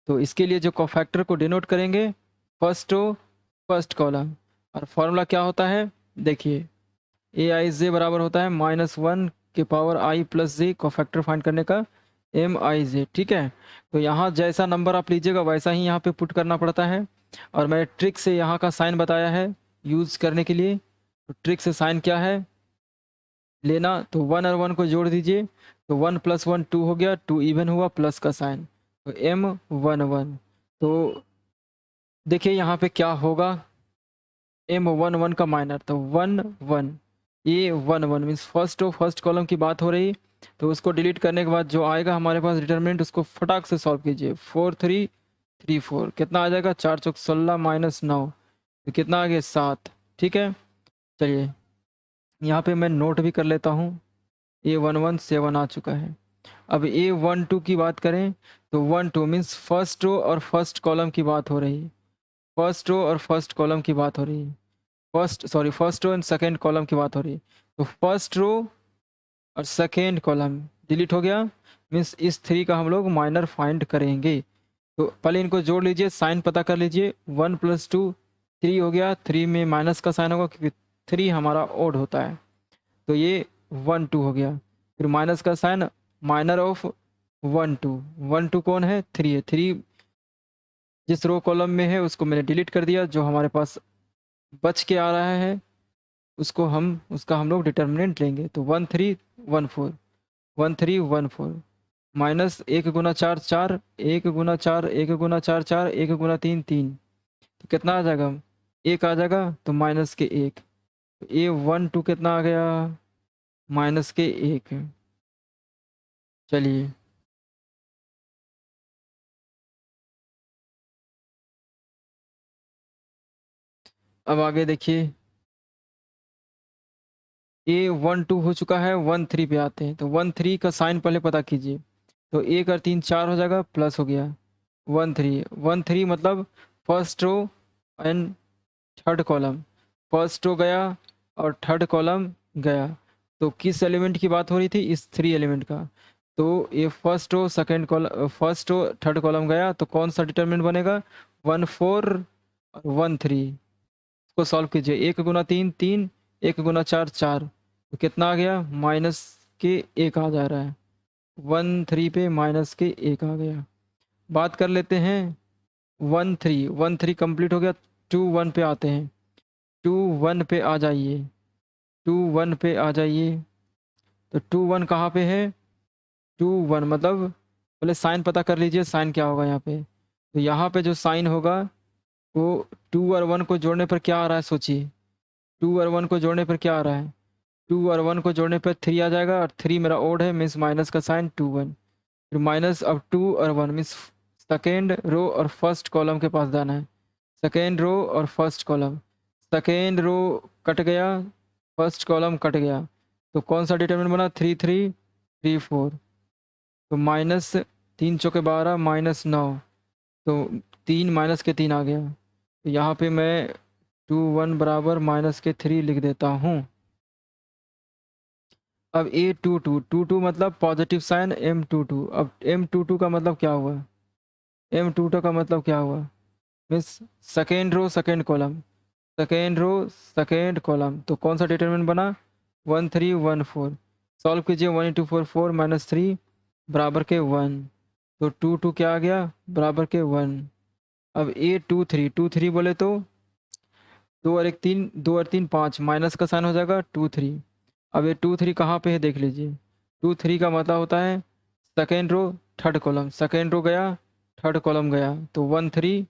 तो इसके लिए जो कोफैक्टर को डिनोट करेंगे, फर्स्ट रो फर्स्ट कॉलम, और फॉर्मूला क्या होता है, देखिए ए आई जे बराबर होता है -1 के पावर आई प्लस जे, कोफैक्टर फाइंड करने का एम आई जे। ठीक है, तो यहाँ जैसा नंबर आप लीजिएगा वैसा ही यहाँ पे पुट करना पड़ता है, और मैंने ट्रिक से यहाँ का साइन बताया है यूज़ करने के लिए। तो ट्रिक से साइन क्या है लेना, तो 1 और 1 को जोड़ दीजिए, तो 1 + 1 2 हो गया, 2 इवन हुआ, प्लस का साइन, तो M11। तो देखिए यहाँ पे क्या होगा, M11 का माइनर, तो 1 1, ये 1 1 means first row first column की बात हो रही। तो उसको डिलीट करने के बाद जो आएगा हमारे पास डिटर्मिनेंट, उसको फटाक से सॉल्व कीजिए। 4 3 3 4 कितना आ जाएगा, 4 चौक 16 -9, तो कितना आ गया 7। ठीक है, चलिए यहाँ पे मैं नोट भी कर लेता हूँ, A11 आ चुका है। अब A12 की बात करें, तो 1 2 मीन्स फर्स्ट रो और फर्स्ट कॉलम की बात हो रही है, फर्स्ट रो और फर्स्ट कॉलम की बात हो रही है, first row and second column की बात हो रही है। तो फर्स्ट रो और सेकेंड कॉलम डिलीट हो गया, मीन्स इस 3 का हम लोग माइनर फाइंड करेंगे। तो पहले इनको जोड़ लीजिए, साइन पता कर लीजिए, 1 + 2 3 हो गया, 3 में माइनस का साइन होगा क्योंकि 3 हमारा ओड होता है। तो ये 1 2 हो गया, फिर माइनस का साइन, माइनर ऑफ 1 2, 1 2 कौन है, 3 है, 3 जिस रो कॉलम में है उसको मैंने डिलीट कर दिया, जो हमारे पास बच के आ रहा है उसका हम लोग डिटर्मिनेंट लेंगे। तो 1 3 1 4, 1 3 1 4, माइनस 1 गुना 4 4, 1 गुना 4 1 गुना 4 4, 1 गुना 3 3, तो कितना आ जाएगा, 1 आ जाएगा, तो माइनस के 1, तो A12 कितना आ गया, माइनस के 1। चलिए अब आगे देखिए, A12 हो चुका है, 1 3 पे आते हैं। तो 1 3 का साइन पहले पता कीजिए, तो 1 और 3 4 हो जाएगा, प्लस हो गया 1 3, 1 3 मतलब first row and third column, first row गया और थर्ड कॉलम गया। तो किस एलिमेंट की बात हो रही थी, इस 3 एलिमेंट का। तो ये first row second column, first row third column गया, तो कौन सा डिटर्मिनेंट बनेगा, 1 4 और 1 3 को सॉल्व कीजिए, 1 गुना 3 3, 1 गुना 4 4, तो कितना आ गया, माइनस के 1 आ जा रहा है, 1 3 पे माइनस के 1 आ गया। बात कर लेते हैं 1 3, 1 3 कंप्लीट हो गया, 2 1 पे आते हैं, 2 1 पे आ जाइए, 2 1 पे आ जाइए। तो 2 1 कहाँ पे है, 2 1 मतलब पहले साइन पता कर लीजिए, साइन क्या होगा यहाँ पे। तो यहाँ पे जो साइन होगा वो 2 और 1 को जोड़ने पर क्या आ रहा है, सोचिए, 2 और 1 को जोड़ने पर क्या आ रहा है, 2 और 1 को जोड़ने पर 3 आ जाएगा, और 3 मेरा ओड है, मीन्स माइनस का साइन 2 1, फिर माइनस, अब 2 और 1 मीन्स सेकेंड रो और फर्स्ट कॉलम के पास जाना है, सेकेंड रो और first column, second row cut गया, फर्स्ट कॉलम कट गया, तो कौन सा डिटरमिनेंट बना, 3 3 3 4, तो माइनस 3 चौके 12 -9, तो 3 माइनस के 3 आ गया। तो यहाँ पे मैं 2 1 बराबर माइनस के 3 लिख देता हूँ। अब A22 मतलब पॉजिटिव साइन M22। अब M22 का मतलब क्या हुआ? M22 का मतलब क्या हुआ? Means second row second column, second row second column. तो कौन सा डिटरमिनेंट बना? 1 3 1 4। सॉल्व कीजिए। 1 इंटू 4 4 माइनस 3 बराबर के 1। तो 2 2 क्या आ गया? बराबर के 1। अब A23 बोले तो 2 और 1 3, 2 और 3 5, माइनस का साइन हो जाएगा 2 3। अब ये 2 3 कहाँ पे है देख लीजिए। 2 3 का मतलब होता है second row third column, second row गया थर्ड कॉलम गया। तो 1 3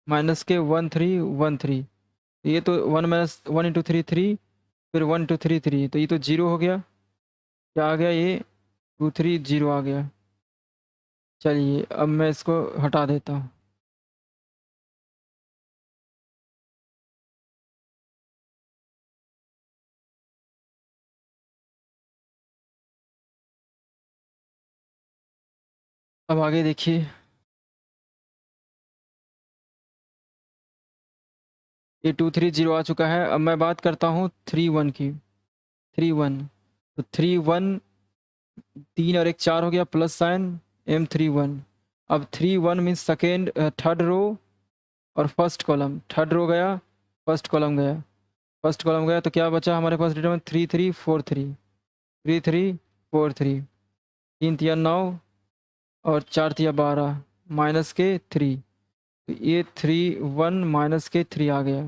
माइनस के 1 3 1 3। ये तो 1 माइनस 1 इंटू 3 3, फिर 1 इंटू 3 3, तो ये तो जीरो हो गया। क्या आ गया? ये 2 3 जीरो आ गया। चलिए अब मैं इसको हटा देता हूँ। अब आगे देखिए। ये 2 3 जीरो आ चुका है। अब मैं बात करता हूँ 3 1 की। 3 1, तो 3 1, 3 और 1 4 हो गया प्लस साइन M31। अब 3 1 मीन्स सेकेंड थर्ड रो और फर्स्ट कॉलम। थर्ड रो गया फर्स्ट कॉलम गया, फर्स्ट कॉलम गया, तो क्या बचा हमारे पास डिटरमिनेंट? 3 3 4 3, 3 3 4 3। 3 तिया 9 और 4 तिया 12, माइनस के 3। तो ये 3 1 माइनस के 3 आ गया।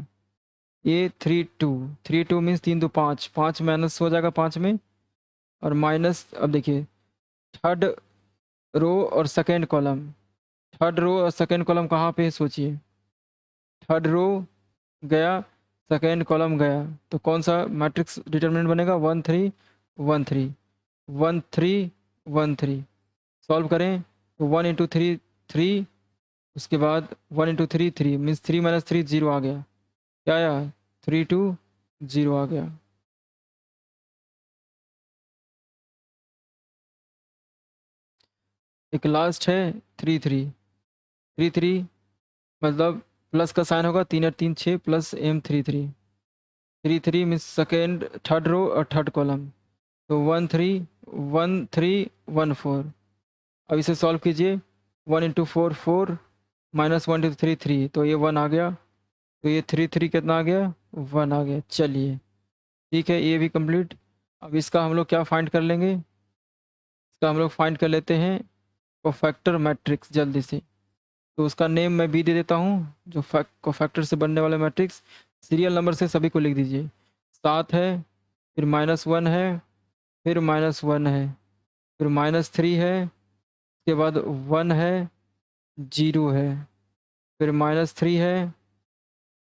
ये 3 2, 3 2 मीन्स 3 2 5, 5 माइनस हो जाएगा 5 में, और माइनस। अब देखिए थर्ड रो और सेकेंड कॉलम, थर्ड रो और सेकेंड कॉलम कहाँ पे है सोचिए। थर्ड रो गया सेकेंड कॉलम गया, तो कौन सा मैट्रिक्स डिटरमिनेंट बनेगा? 1 3 1 3, 1 3 1 3। सॉल्व करें तो 1 इंटू 3 3, उसके बाद 1 इंटू 3 3 मीन्स 3 माइनस 3 जीरो आ गया। क्या आया? 3 2 जीरो आ गया। एक लास्ट है 3 3, 3 3 मतलब प्लस का साइन होगा, 3 और 3 6 plus M33। 3 3 means second third row और थर्ड कॉलम। तो 1 3 1 3 1 4। अब इसे सॉल्व कीजिए। 1 इंटू 4 4, माइनस 1 इंटू 3 3, तो ये 1 आ गया। तो ये 3 3 कितना आ गया? 1 आ गया। चलिए ठीक है, ये भी कंप्लीट। अब इसका हम लोग क्या फाइंड कर लेंगे? इसका हम लोग फाइंड कर लेते हैं कोफैक्टर मैट्रिक्स जल्दी से। तो उसका नेम मैं बी दे देता हूँ, जो कोफैक्टर से बनने वाला मैट्रिक्स। सीरियल नंबर से सभी को लिख दीजिए। 7 है, फिर -1 है, फिर -1 है, फिर -3 है, उसके बाद 1 है, 0 है, फिर -3 है,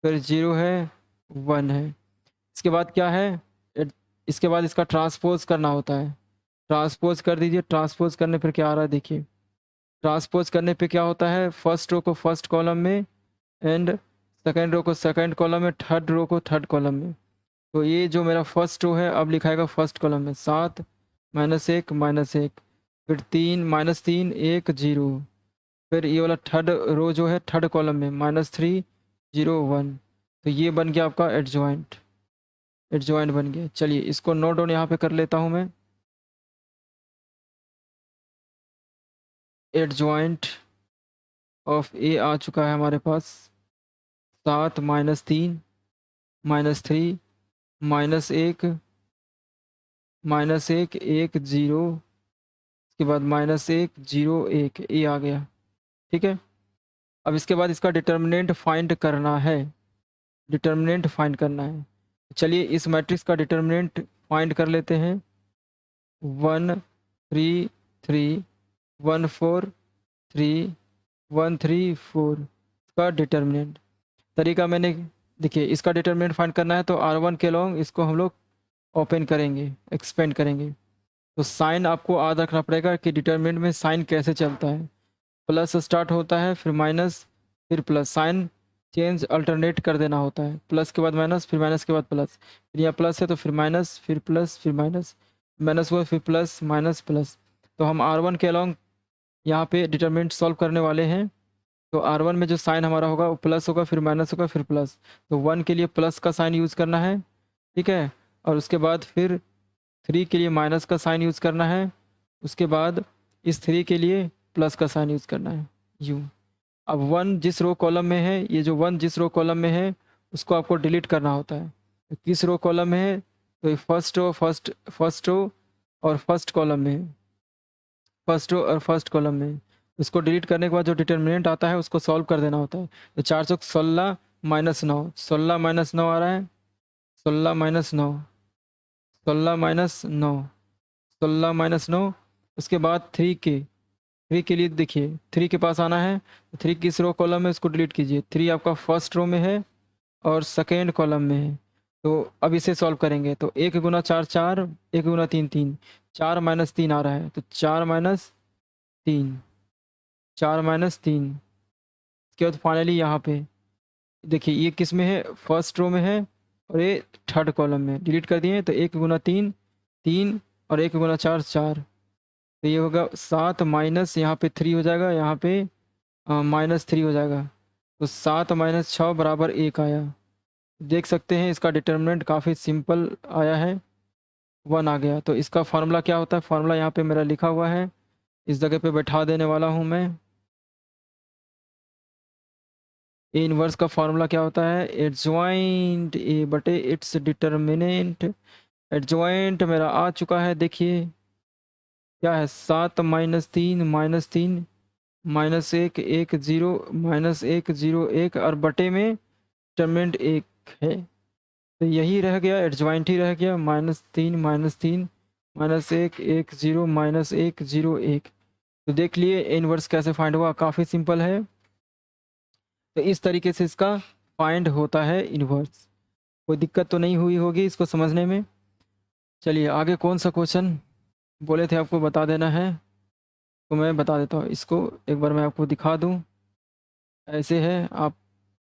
फिर 0 है, 1 है। इसके बाद क्या है? इसके बाद इसका ट्रांसपोज करना होता है। ट्रांसपोज कर दीजिए। ट्रांसपोज करने पर क्या आ रहा है देखिए। ट्रांसपोज करने पे क्या होता है? फर्स्ट रो को फर्स्ट कॉलम में, एंड सेकेंड रो को सेकेंड कॉलम में, थर्ड रो को थर्ड कॉलम में। तो ये जो मेरा फर्स्ट रो है अब लिखाएगा फर्स्ट कॉलम में 7 -1 -1, फिर 3 -3 1 0, फिर ये वाला थर्ड रो जो है थर्ड कॉलम में -3 0 1। तो ये बन गया आपका एडजॉइंट। एडजॉइंट बन गया। चलिए इसको नोट डाउन यहाँ पे कर लेता हूँ मैं। एडजॉइंट ऑफ ए आ चुका है हमारे पास। 7 -3 -3 -1 -1 1 0, उसके बाद -1 0 1, ए आ गया। ठीक है। अब इसके बाद इसका डिटर्मिनेंट फाइंड करना है। डिटर्मिनेंट फाइंड करना है। चलिए इस मैट्रिक्स का डिटर्मिनेंट फाइंड कर लेते हैं। 1 3 3 1 4 3 1 3 4 का डिटर्मिनेंट। तरीका मैंने, देखिए इसका डिटर्मिनेंट फाइंड करना है तो R1 के लॉन्ग इसको हम लोग ओपन करेंगे, एक्सपेंड करेंगे। तो साइन आपको याद रखना पड़ेगा कि डिटर्मिनेंट में साइन कैसे चलता है। प्लस स्टार्ट होता है, फिर माइनस, फिर प्लस। साइन चेंज अल्टरनेट कर देना होता है। प्लस के बाद माइनस, फिर माइनस के बाद प्लस, फिर यहाँ प्लस है तो फिर माइनस, फिर प्लस, फिर माइनस, माइनस हुआ फिर प्लस माइनस प्लस। तो हम R1 के अलॉन्ग यहाँ पे डिटरमिनेंट सॉल्व करने वाले हैं। तो R1 में जो साइन हमारा होगा वो प्लस होगा, फिर माइनस होगा, फिर प्लस। तो 1 के लिए प्लस का साइन यूज़ करना है, ठीक है। और उसके बाद फिर 3 के लिए माइनस का साइन यूज़ करना है, उसके बाद इस 3 के लिए प्लस का साइन यूज़ करना है, यूँ। अब 1 जिस रो कॉलम में है, ये जो 1 जिस रो कॉलम में है उसको आपको डिलीट करना होता है। तो किस रो कॉलम में है, तो ये फर्स्ट रो और फर्स्ट कॉलम में है, फर्स्ट रो और फर्स्ट कॉलम में। उसको डिलीट करने के बाद जो डिटर्मिनेंट आता है उसको सॉल्व कर देना होता है। तो 4 चौक 16 माइनस 9, 16 माइनस 9 आ रहा है, 16 माइनस 9, 16 माइनस 9, 16 माइनस 9। उसके बाद 3 के लिए देखिए 3 के पास आना है। 3 किस रो कॉलम में, उसको डिलीट कीजिए। 3 आपका फर्स्ट रो में है और सेकेंड कॉलम में है। तो अब इसे सॉल्व करेंगे तो 1 गुना 4 4, 1 गुना 3 3, 4 माइनस 3 आ रहा है, तो 4 माइनस 3, 4 माइनस 3। उसके बाद फाइनली यहाँ पे देखिए ये किस में है, फर्स्ट रो में है और ये थर्ड कॉलम में। डिलीट कर दिए तो 1 गुना 3 3 और 1 गुना 4 4। तो ये होगा 7 माइनस यहाँ पे 3 हो जाएगा, यहाँ पे -3 हो जाएगा। तो 7 माइनस 6 बराबर 1 आया। देख सकते हैं इसका डिटर्मिनेंट काफ़ी सिंपल आया है, 1 आ गया। तो इसका फार्मूला क्या होता है, फार्मूला यहाँ पे मेरा लिखा हुआ है, इस जगह पे बैठा देने वाला हूँ मैं। ए इनवर्स का फार्मूला क्या होता है, एडजॉइंट ए बटे इट्स डिटर्मिनेंट। एडजॉइंट मेरा आ चुका है, देखिए क्या है, 7 माइनस 3 माइनस 3 माइनस 1 1 0 माइनस 1 0 1 और बटे में डिटर्मिनेंट 1 है। तो यही रह गया, एडजॉइंट ही रह गया, -3 माइनस 3 माइनस 1 1 0 माइनस 1 0 1। तो देख लिए इनवर्स कैसे फाइंड हुआ, काफ़ी सिंपल है। तो इस तरीके से इसका फाइंड होता है इनवर्स। कोई दिक्कत तो नहीं हुई होगी इसको समझने में। चलिए आगे कौन सा क्वेश्चन बोले थे आपको बता देना है, तो मैं बता देता हूँ इसको। एक बार मैं आपको दिखा दूँ, ऐसे है। आप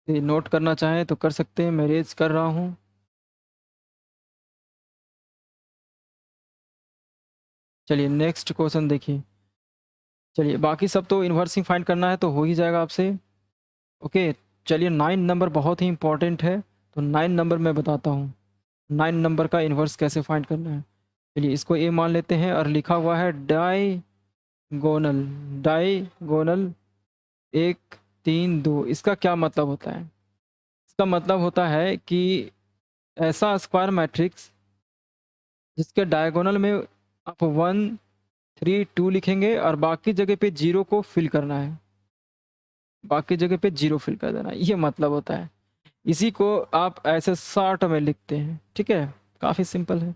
नोट करना चाहें तो कर सकते हैं, मैं रेज कर रहा हूँ। चलिए नेक्स्ट क्वेश्चन देखिए। चलिए बाकी सब तो इन्वर्सिंग फाइंड करना है तो हो ही जाएगा आपसे, ओके। चलिए 9 नंबर बहुत ही इंपॉर्टेंट है, तो 9 नंबर मैं बताता हूँ 9 नंबर का इन्वर्स कैसे फाइंड करना है। चलिए इसको ए मान लेते हैं और लिखा हुआ है डायगोनल, डायगोनल 1 3 2। इसका क्या मतलब होता है, इसका मतलब होता है कि ऐसा स्क्वायर मैट्रिक्स जिसके डायगोनल में आप 1 3 2 लिखेंगे और बाकी जगह पे 0 को फिल करना है, बाकी जगह पे 0 फिल कर देना, ये मतलब होता है। इसी को आप ऐसे शॉर्ट में लिखते हैं, ठीक है, काफ़ी सिंपल है।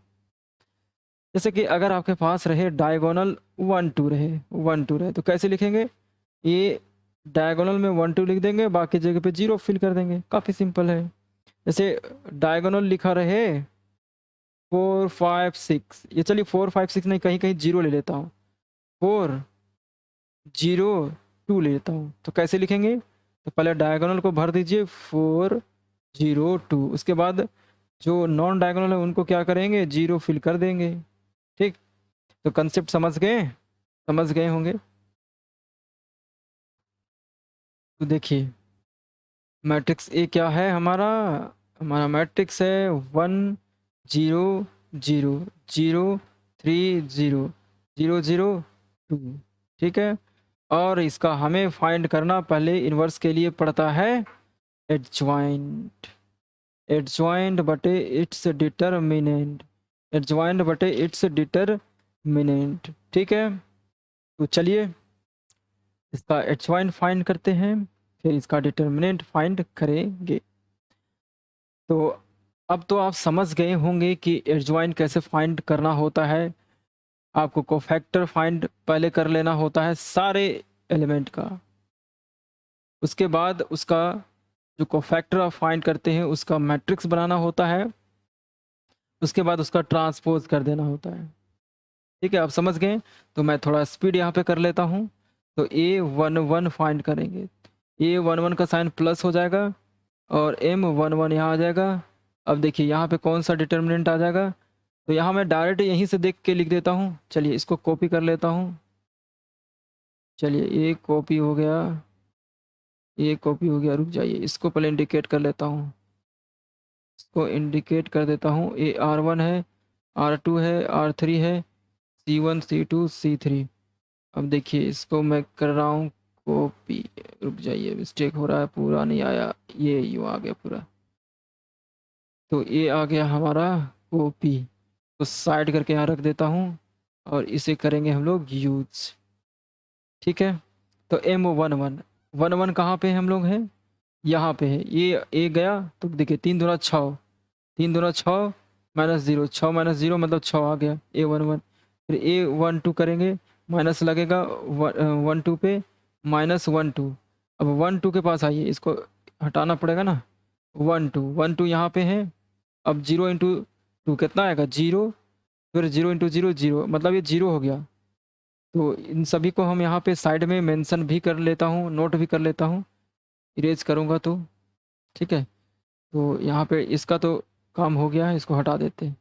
जैसे कि अगर आपके पास रहे डायगोनल 1 2 रहे, 1 2 रहे, तो कैसे लिखेंगे, ये डायगोनल में 1 2 लिख देंगे, बाकी जगह पे 0 फिल कर देंगे, काफ़ी सिंपल है। जैसे डायगोनल लिखा रहे 4 5 6, ये चलिए 4 5 6 नहीं, कहीं कहीं 0 ले लेता हूँ, 4 0 2 ले लेता हूँ। तो कैसे लिखेंगे, तो पहले डायगोनल को भर दीजिए 4 0 2, उसके बाद जो नॉन डायगोनल है उनको क्या करेंगे, 0 फिल कर देंगे, ठीक। तो कंसेप्ट समझ गए, समझ गए होंगे। तो देखिए मैट्रिक्स ए क्या है हमारा, हमारा मैट्रिक्स है 1 0 0 0 3 0 0 0 2, ठीक है। और इसका हमें फाइंड करना पहले इन्वर्स के लिए पड़ता है एडजॉइंट, एडजॉइंट बटे इट्स डिटरमिनेंट, एडजॉइंट बटे इट्स डिटरमिनेंट, ठीक है। तो चलिए इसका एडजॉइंट फाइंड करते हैं, फिर इसका डिटरमिनेंट फाइंड करेंगे। तो अब तो आप समझ गए होंगे कि एडजॉइंट कैसे फाइंड करना होता है। आपको कोफैक्टर फाइंड पहले कर लेना होता है सारे एलिमेंट का, उसके बाद उसका जो कोफैक्टर आप फाइंड करते हैं उसका मैट्रिक्स बनाना होता है, उसके बाद उसका ट्रांसपोज कर देना होता है, ठीक है। आप समझ गए, तो मैं थोड़ा स्पीड यहाँ पे कर लेता हूँ। तो A11 फाइंड करेंगे, A11 का साइन प्लस हो जाएगा और M11 यहाँ आ जाएगा। अब देखिए यहाँ पे कौन सा डिटर्मिनेंट आ जाएगा, तो यहाँ मैं डायरेक्ट यहीं से देख के लिख देता हूँ। चलिए इसको कॉपी कर लेता हूँ, चलिए ये कॉपी हो गया, ये कॉपी हो गया। रुक जाइए, इसको पहले इंडिकेट कर लेता हूँ, इसको इंडिकेट कर देता हूँ। ये R1 है, R2 है, R3 है, C1 C2 C3। अब देखिए इसको मैं कर रहा हूँ कॉपी। रुक जाइए, मिस्टेक हो रहा है, पूरा नहीं आया, ये यूँ आ गया पूरा। तो ये आ गया हमारा कॉपी। तो साइड करके यहाँ रख देता हूँ और इसे करेंगे हम लोग यूज। ठीक है, तो M11 कहाँ पे हम लोग हैं, यहाँ पे है। ये ए गया तो देखिए 3 दूना 6, 3 दूना 6 -0, 6 - 0 मतलब 6 आ गया A11। फिर A12 करेंगे, माइनस लगेगा 12 पे, -12। अब 12 के पास आइए, इसको हटाना पड़ेगा ना। 12 यहाँ पे है। अब 0 × 2 कितना आएगा, 0। फिर 0 × 0 0, मतलब ये 0 हो गया। तो इन सभी को हम यहाँ पे साइड में मेंशन भी कर लेता हूँ, नोट भी कर लेता हूँ, इरेज करूँगा तो। ठीक है, तो यहाँ पे इसका तो काम हो गया है, इसको हटा देते हैं।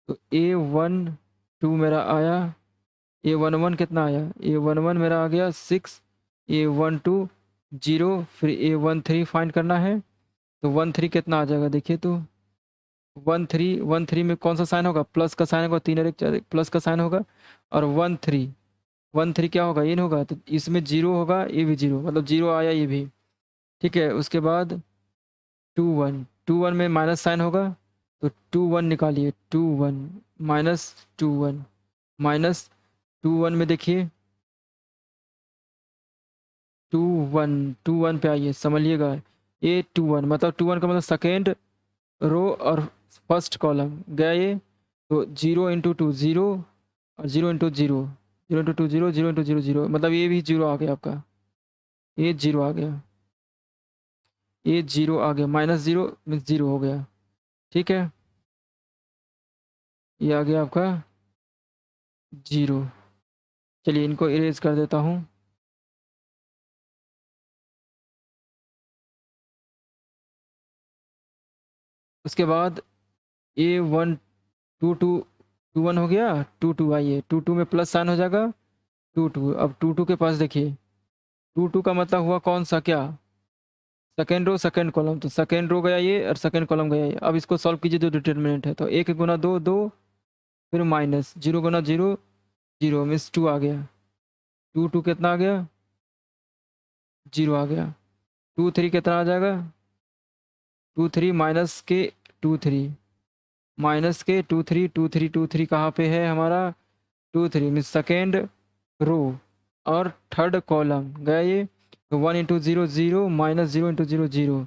तो A12 मेरा आया, A11 कितना आया, A11 मेरा आ गया 6, A12 0, फिर A13 फाइंड करना है। तो 13 कितना आ जाएगा देखिए, तो 13 में कौन सा साइन होगा, प्लस का साइन होगा, 3 और 1 4 1 प्लस का साइन होगा। और 13 क्या होगा, ये नहीं होगा, तो इसमें 0 होगा, ये भी 0, मतलब 0 आया ये भी। ठीक है, उसके बाद 21 में माइनस साइन होगा, तो 21 निकालिए, 21 -21 -21 में देखिए 21 पे आइए, समझिएगा। ये 21 मतलब 21 का मतलब सेकेंड रो और फर्स्ट कॉलम गया ये। तो 0 × 2 0, और 0 × 0 0 × 2 0, 0 × 0 0, मतलब ये भी 0 आ गया आपका, ये 0 आ गया, ये 0 आ गया, -0 मीन्स 0 हो गया। ठीक है, ये आ गया आपका 0। चलिए इनको इरेज कर देता हूँ। उसके बाद A12 हो गया, 22 आइए, 22 में प्लस साइन हो जाएगा, 22। अब 22 के पास देखिए, 22 का मतलब हुआ कौन सा, क्या, सेकेंड रो सेकेंड कॉलम। तो सेकेंड रो गया ये और सेकेंड कॉलम गया ये। अब इसको सॉल्व कीजिए, जो डिटर्मिनेंट है, तो 1 × 2 2, फिर माइनस 0 × 0 0 मीन्स 2 आ गया। 2 कितना आ गया, 0 आ गया। 2 3 कितना आ जाएगा, 2 3 माइनस के 2 3 माइनस के 2 3 कहाँ पे है हमारा, 2 3 मीन्स सेकेंड रो और थर्ड कॉलम गया ये। तो 1 × 0 0 -0 × 0 0,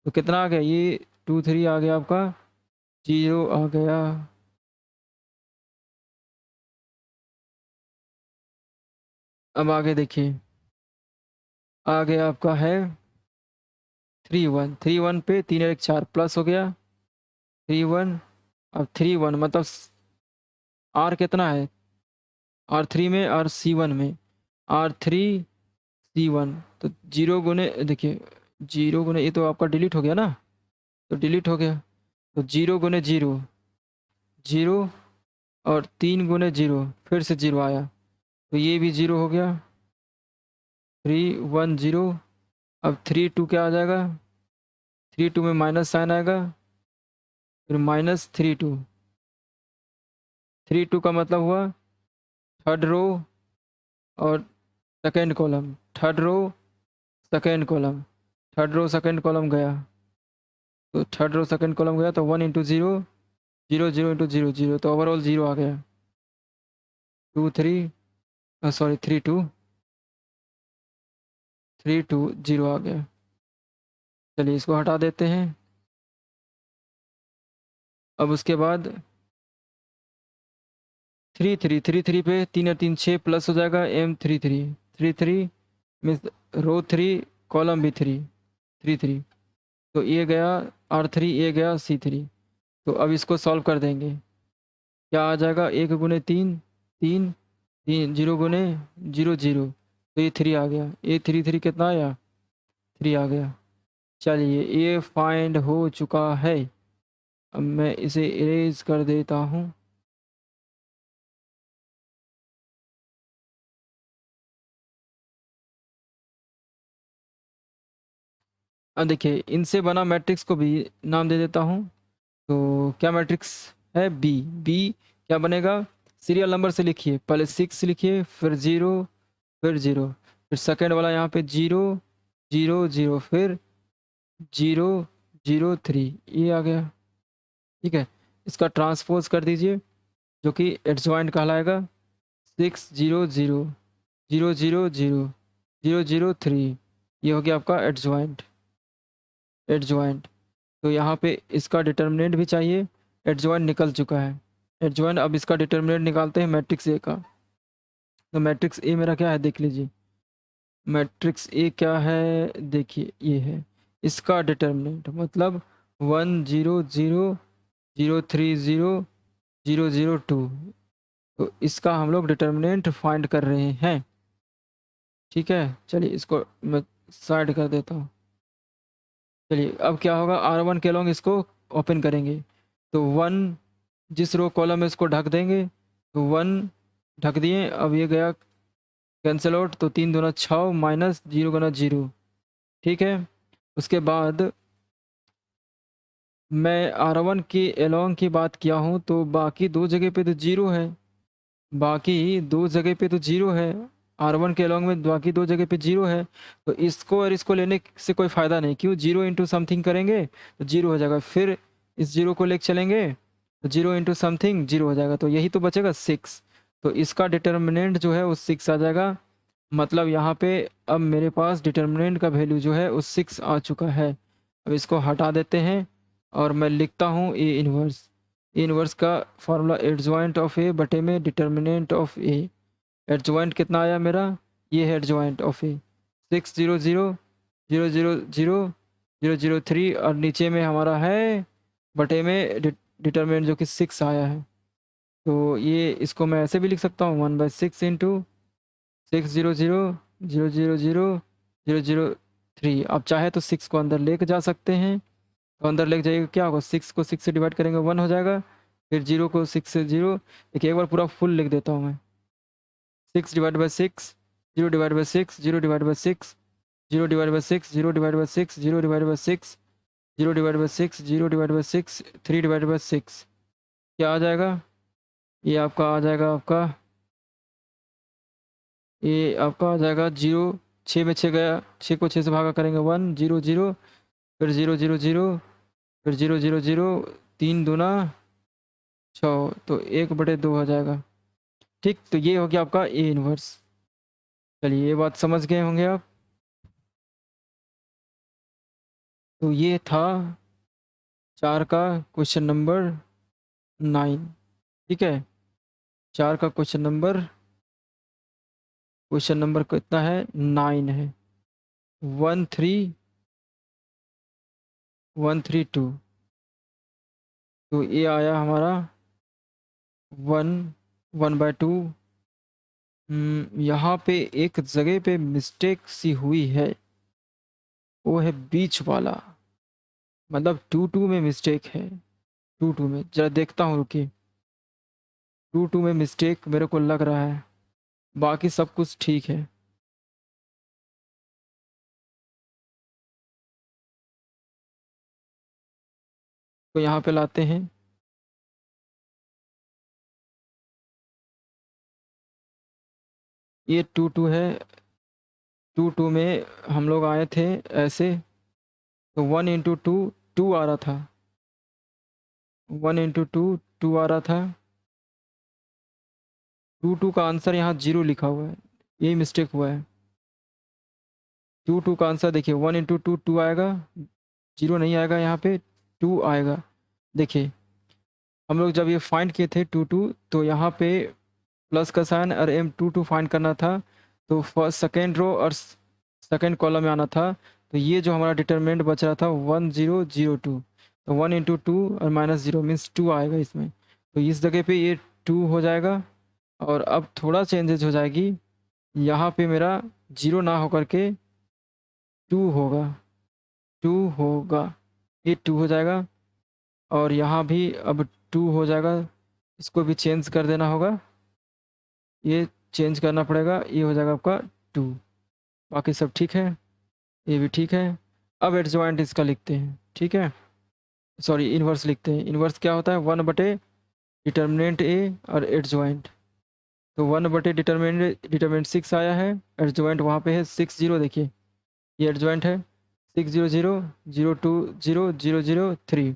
तो कितना आ गया ये, 2 3 आ गया आपका, 0 आ गया। अब आगे देखिए, आगे आपका है 3 1 पे 3 और 1 4 प्लस हो गया, 3 1। अब 3 1 मतलब R कितना है, R3 में और C1 में, R3 C1। तो 0 × देखिए, 0 × ये तो आपका डिलीट हो गया ना, तो डिलीट हो गया। तो 0 × 0 0, और 3 × 0 फिर से 0 आया, तो ये भी 0 हो गया। 3 1 0। अब 3 2 क्या आ जाएगा, 3 2 में माइनस साइन आएगा, फिर -3 2। 3 2 का मतलब हुआ थर्ड रो और second column, third row second column, third row second column गया। तो थर्ड रो सेकेंड कॉलम गया, तो 1 × 0 0 0 × 0 0, तो ओवरऑल 0 आ गया। 2 3, सॉरी 3 2 3 2 0 आ गया। चलिए इसको हटा देते हैं। अब उसके बाद 3 3 पे 3 और 3 6 प्लस हो जाएगा, M33 3 3 मीन्स रो 3 कॉलम भी 3 3 3। तो ये गया R3, ये गया C3। तो अब इसको सॉल्व कर देंगे, क्या आ जाएगा, 1 × 3 3 0 × 0 0, तो ये 3 आ गया, ये 3 3 कितना आया, 3 आ गया। चलिए ये फाइंड हो चुका है। अब मैं इसे इरेज कर देता हूँ। अब देखिए इनसे बना मैट्रिक्स को भी नाम दे देता हूँ। तो क्या मैट्रिक्स है? बी। बी क्या बनेगा? सीरियल नंबर से लिखिए, पहले 6 लिखिए, फिर 0, फिर 0, फिर सेकंड वाला यहाँ पे 0 0 0, फिर 0 0 3, ये आ गया। ठीक है, इसका ट्रांसपोज कर दीजिए जो कि एडजॉइंट कहलाएगा। 6 0 0 0 0 0 0 0 3, ये हो गया आपका एडजॉइंट। एडजॉइंट तो यहाँ पे इसका डिटर्मिनेंट भी चाहिए। एडजॉइंट निकल चुका है। एडजॉइंट, अब इसका डिटर्मिनेंट निकालते हैं मैट्रिक्स ए का। तो मैट्रिक्स ए मेरा क्या है देख लीजिए। मैट्रिक्स ए क्या है? देखिए ये है इसका डिटर्मिनेंट, मतलब 1 0 0 0 3 0 0 0 2। तो इसका हम लोग डिटर्मिनेंट फाइंड कर रहे हैं। ठीक है, चलिए इसको मैं साइड कर देता हूँ। चलिए अब क्या होगा, R1 के लॉन्ग इसको ओपन करेंगे तो 1, जिस रो कॉलम में इसको ढक देंगे तो 1 ढक दिए। अब ये गया कैंसिल आउट, तो 3 दूना 6 माइनस 0 गुना 0। ठीक है, उसके बाद मैं R1 के एलोंग की बात किया हूँ तो बाकी दो जगह पे तो 0 है। बाकी दो जगह पे तो 0 है। R1 के एलोंग में बाकी दो जगह पे 0 है। तो इसको और इसको लेने से कोई फ़ायदा नहीं, क्यों? 0 इंटू समथिंग करेंगे तो 0 हो जाएगा, फिर इस 0 को लेके चलेंगे तो 0 इंटू समथिंग 0 हो जाएगा, तो यही तो बचेगा 6। तो इसका डिटर्मिनेंट जो है वो 6 आ जाएगा। मतलब यहाँ पे अब मेरे पास डिटर्मिनेंट का वैल्यू जो है वो 6 आ चुका है। अब इसको हटा देते हैं और मैं लिखता हूँ ए इनवर्स। ए इनवर्स का फॉर्मूला एडजॉइंट ऑफ ए बटे में डिटर्मिनेंट ऑफ ए। एडजॉइंट कितना आया मेरा? ये है एडजॉइंट ऑफ ए, 6 0 0 0 0 0 0 0 3, और नीचे में हमारा है बटे में डिटर्मिनेंट जो कि 6 आया है। तो ये इसको मैं ऐसे भी लिख सकता हूँ, 1/6 इंटू 6 0 0 0 0 0 0 0 3। आप चाहे तो 6 को अंदर लेके जा सकते हैं, तो अंदर लेके जाइएगा क्या होगा, 6 को 6 से डिवाइड करेंगे 1 हो जाएगा, फिर 0 को 6 से 0। देखिए एक बार पूरा फुल लिख देता हूँ मैं। 6 divide by 6, 0 divide by 6, 0 divide by 6, 0 divide by 6, 0 divide by 6, 0 divide by 6, 0 divide by 6, 0 divide by 6, 3 divide by 6। क्या आ जाएगा? ये आपका आ जाएगा आपका, ये आपका आ जाएगा 0। 6 में 6 गया, 6 को 6 से भागा करेंगे 1 0 0, फिर 0 0 0, फिर 0 0 0, 3 दूना 6, तो 1/2 हो जाएगा। ठीक, तो ये हो गया आपका ए इनवर्स। चलिए ये बात समझ गए होंगे आप। तो ये था 4 का क्वेश्चन नंबर 9। ठीक है, 4 का क्वेश्चन नंबर कितना है? 9 है। 1 3 2। तो ये आया हमारा 1 1/2। यहाँ पे एक जगह पे मिस्टेक सी हुई है, वो है बीच वाला, मतलब 2 में मिस्टेक है। 2 में जरा देखता हूँ, रुकिए। 2 में मिस्टेक मेरे को लग रहा है, बाकी सब कुछ ठीक है। तो यहाँ पे लाते हैं, ये 2 है। 2 में हम लोग आए थे ऐसे, तो 1 इंटू 2 आ रहा था। 1 इंटू 2 आ रहा था। 2 का आंसर यहाँ 0 लिखा हुआ है, यही मिस्टेक हुआ है। 2 का आंसर देखिए, 1 इंटू 2 आएगा, 0 नहीं आएगा, यहाँ पे 2 आएगा। देखिए हम लोग जब ये फाइंड किए थे 2 तो यहाँ पे प्लस का साइन और M 2 फाइंड करना था, तो फर्स्ट सेकेंड रो और सेकेंड कॉलम में आना था। तो ये जो हमारा डिटर्मिनेंट बच रहा था 1 0 0 2, तो 1 इंटू 2 और माइनस 0 मीन्स 2 आएगा इसमें। तो इस जगह पे ये 2 हो जाएगा। और अब थोड़ा चेंजेज हो जाएगी, यहाँ पे मेरा 0 ना होकर के 2 होगा। 2 होगा, ये 2 हो जाएगा। और यहाँ भी अब 2 हो जाएगा, इसको भी चेंज कर देना होगा, ये चेंज करना पड़ेगा, ये हो जाएगा आपका 2। बाकी सब ठीक है, ये भी ठीक है। अब एडजॉइंट इसका लिखते हैं, ठीक है, सॉरी इन्वर्स लिखते हैं। इन्वर्स क्या होता है, 1/डिटर्मिनेंट ए और एडजॉइंट। तो 1/डिटर्मिनेंट 6 आया है, एडजॉइंट वहाँ पे है 60, देखिए ये एडजॉइंट है 600 020 003।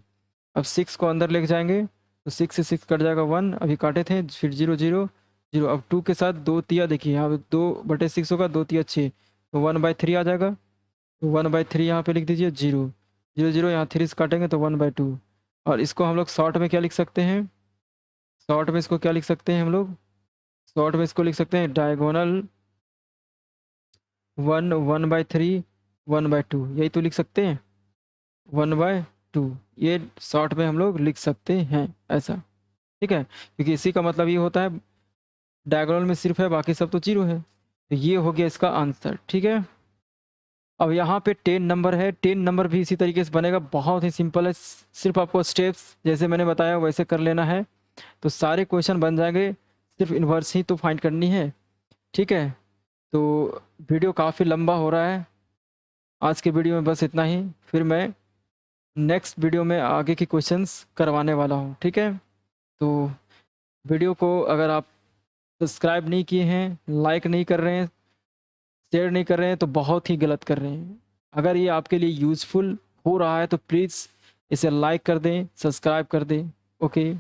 अब 6 को अंदर लेके जाएंगे तो 6 से 6 कट जाएगा 1, अभी काटे थे, फिर 0 0 0। अब 2 के साथ 2 तिया, देखिए यहाँ पे 2/6 होगा, 2 तिया 6, तो 1/3 आ जाएगा। तो 1/3 यहाँ पे लिख दीजिए, 0 0 0, यहाँ 3 से काटेंगे तो 1/2। और इसको हम लोग शॉर्ट में क्या लिख सकते हैं, शॉर्ट में इसको क्या लिख सकते हैं हम लोग, शॉर्ट में इसको लिख सकते हैं डायगोनल 1/3 1/2, यही तो लिख सकते हैं 1/2, ये शॉर्ट में हम लोग लिख सकते हैं ऐसा, ठीक है, क्योंकि इसी का मतलब ये होता है डायगोनल में सिर्फ है, बाकी सब तो जीरो है। तो ये हो गया इसका आंसर, ठीक है। अब यहाँ पे 10 नंबर है, 10 नंबर भी इसी तरीके से बनेगा, बहुत ही सिंपल है, सिर्फ आपको स्टेप्स जैसे मैंने बताया वैसे कर लेना है, तो सारे क्वेश्चन बन जाएंगे, सिर्फ इन्वर्स ही तो फाइंड करनी है, ठीक है। तो वीडियो काफ़ी लंबा हो रहा है, आज के वीडियो में बस इतना ही, फिर मैं नेक्स्ट वीडियो में आगे के क्वेश्चंस करवाने वाला हूँ, ठीक है। तो वीडियो को अगर आप सब्सक्राइब नहीं किए हैं, लाइक नहीं कर रहे हैं, शेयर नहीं कर रहे हैं, तो बहुत ही गलत कर रहे हैं। अगर ये आपके लिए यूज़फुल हो रहा है तो प्लीज़ इसे लाइक कर दें, सब्सक्राइब कर दें। ओके।